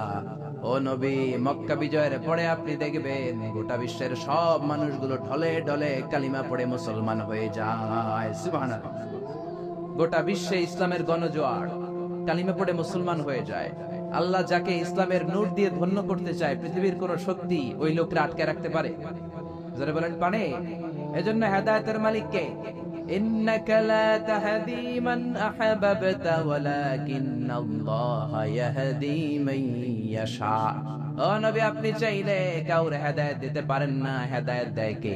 ও নবী, মক্কা বিজয়ের পরে আপনি দেখবেন গোটা বিশ্বের সব মানুষগুলো ঢলে ঢলে কালিমা পড়ে মুসলমান হয়ে যায়। সুবহানাল্লাহ। গোটা বিশ্বে ইসলামের গণজোয়ার, কালিমা পড়ে মুসলমান হয়ে যায়। আল্লাহ যাকে ইসলামের নূর দিয়ে ধন্য করতে চায়, পৃথিবীর কোন শক্তি ওই লোককে আটকে রাখতে পারে? যারা বলেন পারে। এজন্য হেদায়েতের মালিক কে? ইন্নাকা লা তাহদি মান আহাবাবতা ওয়ালাকিন্নাল্লাহা ইয়াহদি মান ইয়াশা। ও নবী, আপনি চাইলে কাউরে হেদায়েত দিতে পারেন না, হেদায়েত দেয় কে?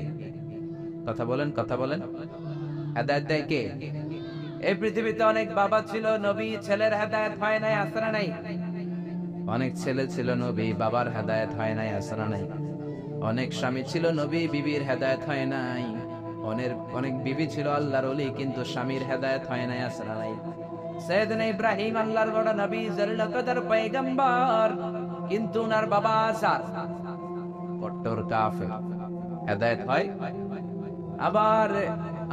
কথা বলেন, কথা বলেন। হেদায়েত দেয় কে? এই পৃথিবীতে অনেক বাবা ছিল নবী, ছেলের হেদায়েত হয় নাই, আছে না নাই? অনেক ছেলে ছিল নবী, বাবার হেদায়েত হয় নাই, আছে না নাই? অনেক স্বামী ছিল নবী, বিবির হেদায়েত হয় নাই। অনেক বিবি ছিল আল্লাহর ওলি, কিন্তু স্বামীর হেদায়েত হয় নাই, আছে না নাই? সাইয়েদনা ইব্রাহিম আল্লাহর বড় নবী, জলিল কদর পয়গম্বর, কিন্তু ওনার বাবা আসার কট্টর কাফের, হেদায়েত হয়? আবার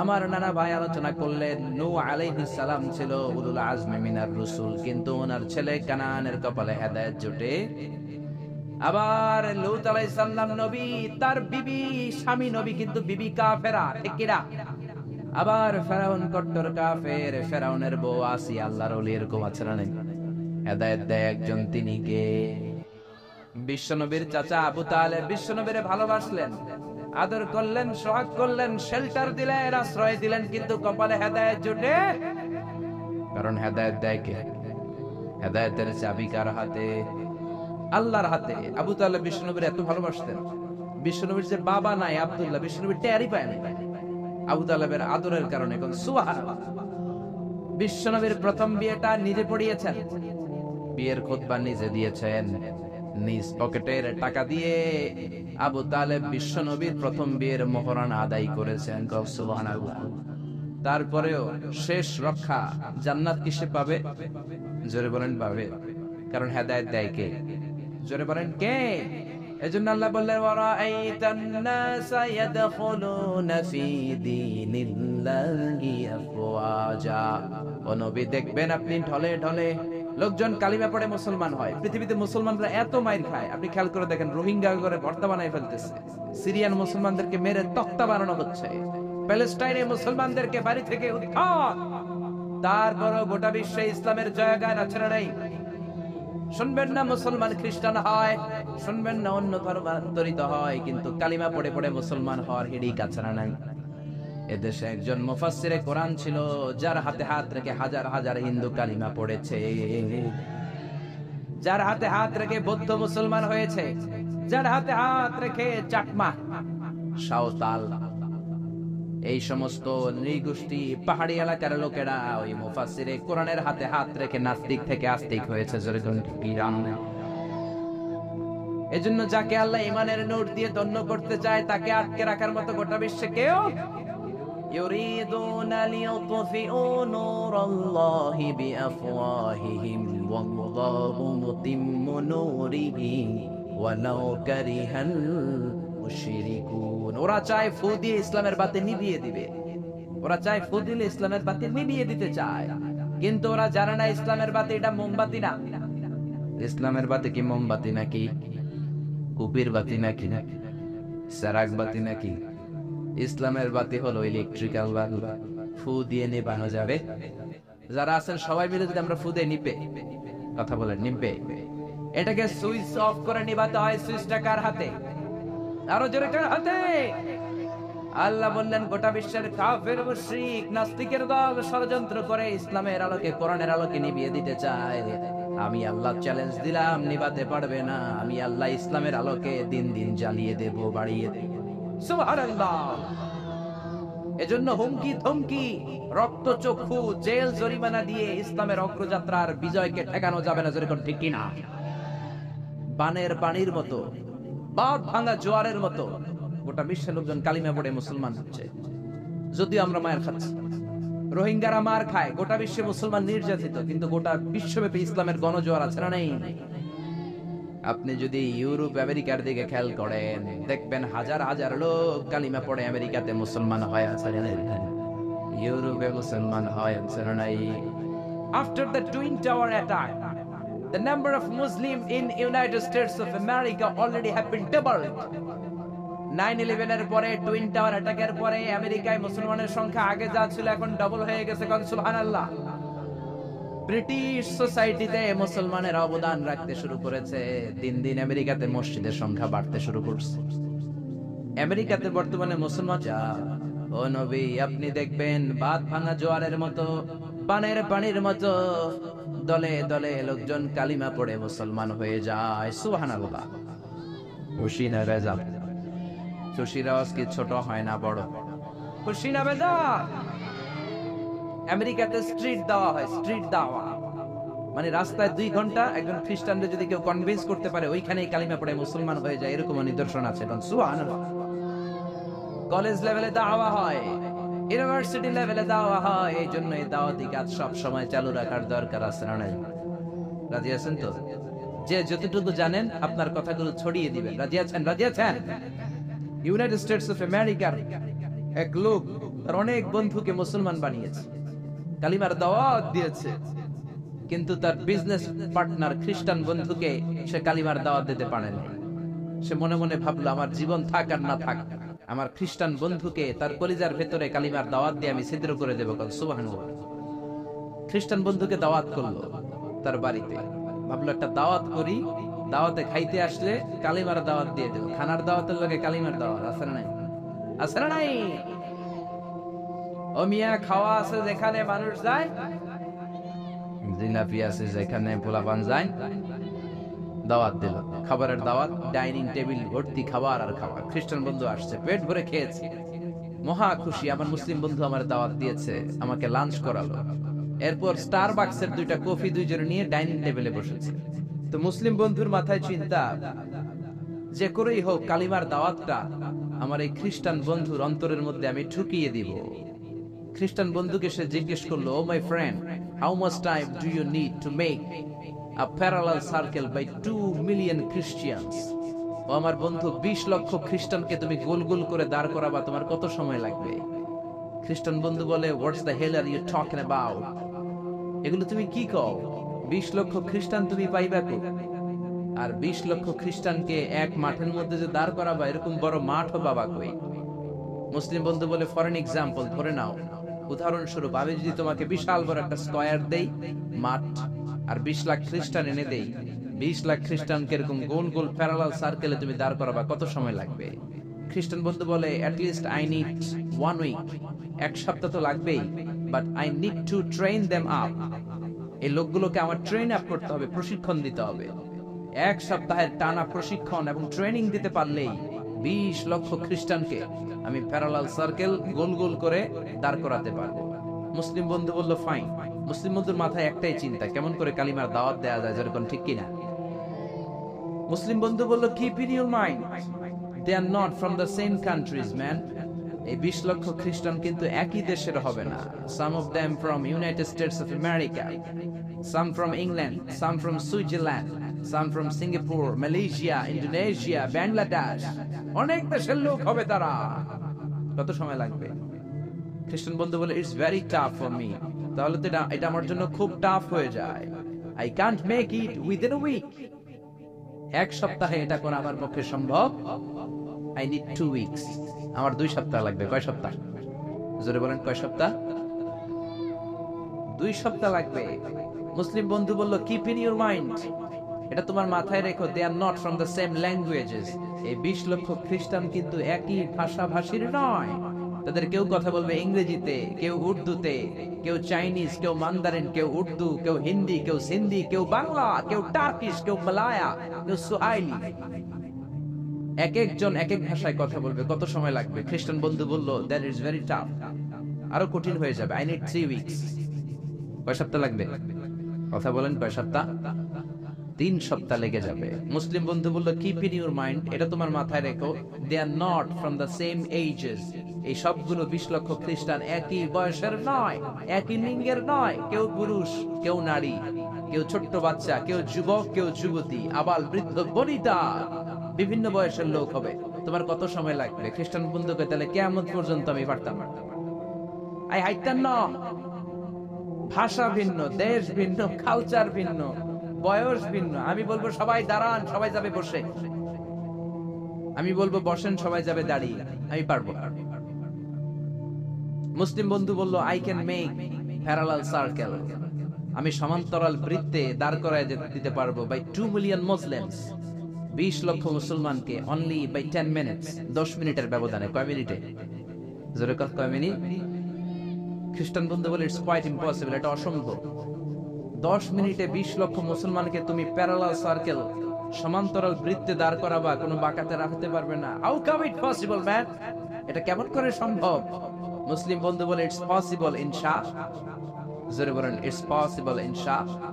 আমার নানা ভাই আলোচনা করলেন, নূহ আলাইহিস সালাম ছিল উলুল আজমি মিনার রাসূল, কিন্তু ওনার ছেলে কানানের কপালে হেদায়েত জোটে। আবার লূত আলাইহিস সালাম নবী, তার বিবি স্বামী নবী, কিন্তু বিবি কাফেরা, ঠিক কি না? আবার ফেরাউন কট্টর কাফের, ফেরাউনের বউ আসিয়া আল্লাহর ওলি, এরকম আছে না নাই? হেদায়েত দেয় একজন, তিনি কে? বিশ্বনবীর চাচা আবু তালেব বিশ্বনবীরে ভালোবাসলেন, আদর করলেন, সোহাগ করলেন, শেল্টার দিলেন, আশ্রয় দিলেন, কিন্তু কপালে হেদায়েত জোটে? কারণ হেদায়েত দেয় কে? হেদায়েতের চাবি কার হাতে? আল্লাহর হাতে। আবু তালেব বিশ্বনবীর এত ভালোবাসতেন, বিশ্বনবীর যে বাবা নাই আব্দুল্লাহ, বিশ্বনবীর টেরই পায় না আবু তালেবের আদরের কারণে। সুবহানাল্লাহ। বিশ্বনবীর প্রথম বিয়েটা নিজে পড়িয়েছেন, বিয়ের খুতবা নিজে দিয়েছেন, নিজ পকেটের টাকা দিয়ে আবু তালেব বিশ্বনবীর প্রথম বিয়ের মোহরানা আদায় করেছেন। সুবহানাল্লাহ। তারপরেও শেষ রক্ষা জান্নাত কিসে পাবে? জোরে বলেন পাবে, কারণ হেদায়েত দেয় কে? জোরে বলেন কে? এজন্য আল্লাহ বললেন ওয়ারাআইতান নাসা ইয়াদখুলুনা ফি দীনিল্লাহি আফওয়াজা। ও নবী, দেখবেন আপনি ঢলে ঢলে লোকজন কালিমা পড়ে মুসলমান হয়। পৃথিবীতে মুসলমানরা এত মাইর খায়, আপনি খেয়াল করে দেখেন, রোহিঙ্গা করে ভর্তা বানায় ফেলতেছে, সিরিয়ান মুসলমানদেরকে মেরে তক্তা বানানো হচ্ছে, প্যালেস্টাইনে মুসলমানদেরকে বাড়ি থেকে উৎখাত। তারপরও গোটা বিশ্বে ইসলামের জয়গান আছে না নাই? শুনবেন না মুসলমান খ্রিস্টান হয়, শুনবেন না অন্য ধর্মান্তরিত হয়, কিন্তু কালিমা পড়ে পড়ে মুসলমান হওয়ার হিড়িক আছে না নাই? এদেশে একজন মুফাসসিরে কোরআন ছিল, যার হাতে হাত রেখে হাজার হাজার হিন্দু কালিমা পড়েছে, যার হাতে হাত রেখে বৌদ্ধ মুসলমান হয়েছে, যার হাতে হাত রেখে চাকমা, সাঁওতাল, এই সমস্ত নৃগোষ্ঠী পাহাড়ি এলাকার লোকেরা ওই মুফাসসিরে কোরআনের হাতে হাত রেখে নাস্তিক থেকে আস্তিক হয়েছে। এজন্য যাকে আল্লাহ ইমানের নূর দিয়ে ধন্য করতে চায়, তাকে আটকে রাখার মতো গোটা বিশ্বে কেউ। ইউরিদুনা লিইউতফিউ নূরাল্লাহি বিআফওয়াহিহিম ওয়াল্লাহু মুতিম্মু নূরিহি ওয়ালাউ কারিহাল মুশরিকুন। ওরা চায় ফু দিয়ে ইসলামের বাতি নিভিয়ে দিবে, ওরা চায় ফু দিলে ইসলামের বাতি নিভিয়ে দিতে চায়, কিন্তু ওরা জানে না ইসলামের বাতি এটা মোমবাতি না। ইসলামের বাতি কি মোমবাতি নাকি কুপির বাতি নাকি সারাক বাতি নাকি? ইসলামের বাতি হলো ইলেকট্রিক্যাল বাল্ব, ফু দিয়ে নেবানো যাবে। যারা আছেন সবাই মিলে যদি আমরা ফু দিয়ে নিপে, কথা বলেন নিপে, এটাকে সুইচ অফ করে নিভাতে হয়। সুইচটা কার হাতে? আরো জোরে কার হাতে? আল্লাহ বললেন গোটা বিশ্বের কাফের মুশরিক নাস্তিকের দল ষড়যন্ত্র করে ইসলামের আলোকে কোরআনের আলোকে নিভিয়ে দিতে চায়। আমি আল্লাহ চ্যালেঞ্জ দিলাম, নিভাতে পারবে না। আমি আল্লাহ ইসলামের আলোকে দিন দিন জ্বালিয়ে দেব, বাড়িয়ে দেব। সুবহানাল্লাহ। এজন্য হুমকি ধমকি, রক্ত চক্ষু, জেল জরিমানা দিয়ে ইসলামের অগ্রযাত্রার বিজয়কে ঠেকানো যাবে না। যেরকম ঠিক কিনা? বানের পানির মতো, বাঁধ ভাঙা জোয়ারের মতো গোটা বিশ্বের লোকজন কালিমা পড়ে মুসলমান হচ্ছে। যদিও আমরা মায়ের খাচ্ছি, রোহিঙ্গারা মার খায়, গোটা বিশ্বে মুসলমান নির্যাতিত, কিন্তু গোটা বিশ্বব্যাপী ইসলামের গণজোয়ার আছে না নেই? আপনি যদি ইউরোপ আমেরিকার দিকে খেয়াল করেন, দেখবেন হাজার হাজার লোক কালিমা পড়ে আমেরিকাতে মুসলমান হয় আছে না নাই? ইউরোপে মুসলমান হয় আছে না নাই? After the twin tower attack, the number of Muslims in United States of America already have been doubled. 9/11 এর পরে, টুইন টাওয়ার অ্যাটাকের পরে আমেরিকায় মুসলমানের সংখ্যা আগে যা ছিল এখন ডবল হয়ে গেছে। সুবহানাল্লাহ। ব্রিটিশ সোসাইটিতে মুসলমানের অবদান রাখতে শুরু করেছে। দিন দিন আমেরিকাতে মসজিদের সংখ্যা বাড়তে শুরু করছে। আমেরিকাতে বর্তমানে মুসলমান যা, ও নবী, আপনি দেখবেন বাঁধ ভাঙা জোয়ারের মতো, পানের পানির মতো দলে দলে লোকজন কালিমা পড়ে মুসলমান হয়ে যায়। সুবহানাল্লাহ। খুশি না বেজার? খুশির আওয়াজ কি ছোট হয় না বড়? খুশি না বেজার? আমেরিকাতে স্ট্রিট দাওয়া হয়, স্ট্রিট দাওয়া মানে রাস্তায় 2 ঘন্টা একজন খ্রিস্টানদের যদি কেউ কনভিন্স করতে পারে, ওইখানেই কালিমা পড়ে মুসলমান হয়ে যায়, এরকম নিদর্শন আছে। সুবহানাল্লাহ। কলেজ লেভেলে দাওয়া হয়, ইউনিভার্সিটি লেভেলে দাওয়া হয়। এই জন্য এই দাওয়াতি কাজ সব সময় চালু রাখার দরকার আছে না নাই? রাজি আছেন তো? যে যতটুকু জানেন আপনার কথাগুলো ছড়িয়ে দিবেন। রাজি আছেন? রাজি আছেন? ইউনাইটেড স্টেটস অফ আমেরিকার এক লোক তার অনেক বন্ধুকে মুসলমান বানিয়েছে, কালিমার দাওয়াত দিয়েছে, কিন্তু তার বিজনেস পার্টনার খ্রিস্টান বন্ধুকে সে কালিমার দাওয়াত দিতে পারেনি। সে মনে মনে ভাবলো, আমার জীবন থাক আর না থাক, আমার খ্রিস্টান বন্ধুকে তার কলিজার ভেতরে কালিমার দাওয়াত দিয়ে আমি ছিদ্র করে দেবো। সুবহানাল্লাহ। খ্রিস্টান বন্ধুকে দাওয়াত করলো তার বাড়িতে, ভাবলো একটা দাওয়াত করি, দাওয়াতে খাইতে আসলে কালিমার দাওয়াত দিয়ে দেবো। খানার দাওয়াতের লগে কালিমার দাওয়াত আছে না নাই? আছে না নাই? ও মিয়া, খাওয়া আছে যেখানে মানুষ যায়, জিলাপি আছে যেখানে পোলাপান যায়, দাওয়াত দিল, খাবারের দাওয়াত, ডাইনিং টেবিল ভর্তি খাবার আর খাবার। খ্রিস্টান বন্ধু আসছে, পেট ভরে খেয়েছে, মহা খুশি, আমার মুসলিম বন্ধু আমার দাওয়াত দিয়েছে, আমাকে লাঞ্চ করালো। এরপর স্টারবাকসের 2টা কফি দুইজনে নিয়ে ডাইনিং টেবিলে বসেছে। তো মুসলিম বন্ধুর মাথায় চিন্তা, যে করেই হোক কালিমার দাওয়াতটা আমার এই খ্রিস্টান বন্ধুর অন্তরের মধ্যে আমি ঢুকিয়ে দিব। খ্রিস্টান বন্ধুকে সে জিজ্ঞেস করলো, oh my friend, how much time do you need to make a parallel circle by 2 million Christians? ও আমার বন্ধু, 20 লক্ষ খ্রিস্টানকে তুমি গোল গোল করে দাঁড় করাবা, তোমার কত সময় লাগবে? খ্রিস্টান বন্ধু বলে, what's the hell are you talking about? এগুলো তুমি কি কও? 20 লক্ষ খ্রিস্টান তুমি পাইবা কো? আর 20 লক্ষ খ্রিস্টানকে এক মাঠের মধ্যে যে দাঁড় করাবা, এরকম বড় মাঠও বাবা কই? মুসলিম বন্ধু বলে, ফর এন এক্সাম্পল, ধরে নাও, উদাহরণস্বরূপ আমি যদি তোমাকে বিশাল বড় একটা স্কয়ার দেই, মাঠ, আর 20 লাখ খ্রিস্টান এনে দেই, 20 লাখ খ্রিস্টানকে এরকম গোল গোল প্যারালাল সার্কেলে তুমি দাঁড় করাবা, কত সময় লাগবে? খ্রিস্টান বন্ধু বলে, at least I need 1 week, 1 সপ্তাহ তো লাগবেই, but I need to train them up. এই লোকগুলোকে আমার ট্রেন আপ করতে হবে, প্রশিক্ষণ দিতে হবে। 1 সপ্তাহের টানা প্রশিক্ষণ এবং ট্রেনিং দিতে পারলেই 20 লক্ষ খ্রিস্টানকে আমি প্যারালাল সার্কেল গোল গোল করে দাঁড় করাতে পারবো। মুসলিম বন্ধু বলল, ফাইন। মুসলিম বন্ধুর মাথায় একটাই চিন্তা, কেমন করে কালিমার দাওয়াত দেয়া যায়, যেরকম ঠিক কিনা? মুসলিম বন্ধু বলল, keep in your mind, they are not from the same countries man. এই 20 লক্ষ খ্রিস্টান কিন্তু একই দেশের হবে না। Some of them from United States of America, some from England, some from Switzerland, some from Singapore, Malaysia, Indonesia, Bangladesh, অনেক দেশের লোক হবে তারা। কত সময় লাগবে? খ্রিস্টান বন্ধু বলে, it's very tough for me. তাহলে তো এটা আমার জন্য খুব টাফ হয়ে যায়। I can't make it within a week. 1 সপ্তাহে এটা করা আমার পক্ষে সম্ভব। I need 2 weeks. আমার 2 সপ্তাহ লাগবে। কয় সপ্তাহ? জোরে বলেন, কয় সপ্তাহ? 2 সপ্তাহ লাগবে। মুসলিম বন্ধু বলল, কিপ ইন ইউর মাইন্ড, এটা তোমার মাথায় রেখো, they are not from the same languages. এই 20 লক্ষ খ্রিস্টান কিন্তু একই ভাষাভাষীর নয়। তাদের কেউ কথা বলবে ইংরেজিতে, কেউ উর্দুতে, কেউ চাইনিজ, কেউ মান্দারিন, কেউ উর্দু, কেউ হিন্দি, কেউ সিন্ধি, কেউ বাংলা, কেউ টার্কিশ, কেউ মালায়া, কেউ সুহাইলি। এক একজন এক এক ভাষায় কথা বলবে, কত সময় লাগবে? খ্রিস্টান বন্ধু বলল, দ্যাট ইজ ভেরি টাফ, আরো কঠিন হয়ে যাবে। I need 3 weeks. কয় সপ্তাহ লাগবে? কথা বলেন, কয় সপ্তাহ? 3 সপ্তাহ লেগে যাবে। মুসলিম বন্ধু বলল, কিপ ইন ইউর মাইন্ড, এটা তোমার মাথায় রেখো, they are not from the same ages. এই সবগুলো 20 লক্ষ খ্রিস্টান একই বয়সের নয়, একই লিঙ্গের নয়। কেউ পুরুষ, কেউ নারী, কেউ ছোট্ট বাচ্চা, কেউ যুবক, কেউ যুবতী, আবাল বৃদ্ধ বনিতা, বিভিন্ন বয়সের লোক হবে। তোমার কত সময় লাগবে? খ্রিস্টান বন্ধুকে, তাহলে কিয়ামত পর্যন্ত আমি পারতাম। আই হাইতাম না। ভাষা ভিন্ন, দেশ ভিন্ন, কালচার ভিন্ন, বয়স ভিন্ন। আমি বলবো সবাই দাঁড়ান, সবাই যাবে বসে। আমি বলবো বসেন, সবাই যাবে দাঁড়িয়ে। আমি পারবো। মুসলিম বন্ধু বলল, I can make parallel circle, আমি সমান্তরাল বৃত্তে দাঁড় করায় দিতে পারবো, বাই 2 মিলিয়ন মুসলিমস, 20 লক্ষ মুসলমানকে, অনলি বাই 10 মিনিটস, 10 মিনিটের ব্যবধানে। কয় মিনিটে? জোরে কর, কয় মিনিট? খ্রিস্টান বন্ধু বলে, ইটস কোয়াইট ইম্পসিবল, এটা অসম্ভব। 10 মিনিটে 20 লক্ষ মুসলমানকে তুমি প্যারালাল সার্কেল, সমান্তরাল বৃত্তে দাঁড় করাবা, কোনো বাঁকাতে রাখতে পারবে না। How come it possible man? এটা কেমন করে সম্ভব? মুসলিম বন্ধু বলে, ইটস পসিবল ইনশাআল্লাহ। জোরে বলেন, ইটস পসিবল ইনশাআল্লাহ।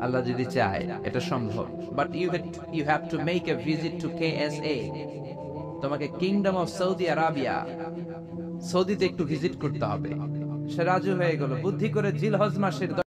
আল্লাহ যদি চায় এটা সম্ভব। But you have to make a visit to KSA। তোমাকে কিংডম অফ সৌদি আরাবিয়া, সৌদিতে একটু ভিজিট করতে হবে। সে রাজু হয়ে গেল। বুদ্ধি করে জিলহজ মাসের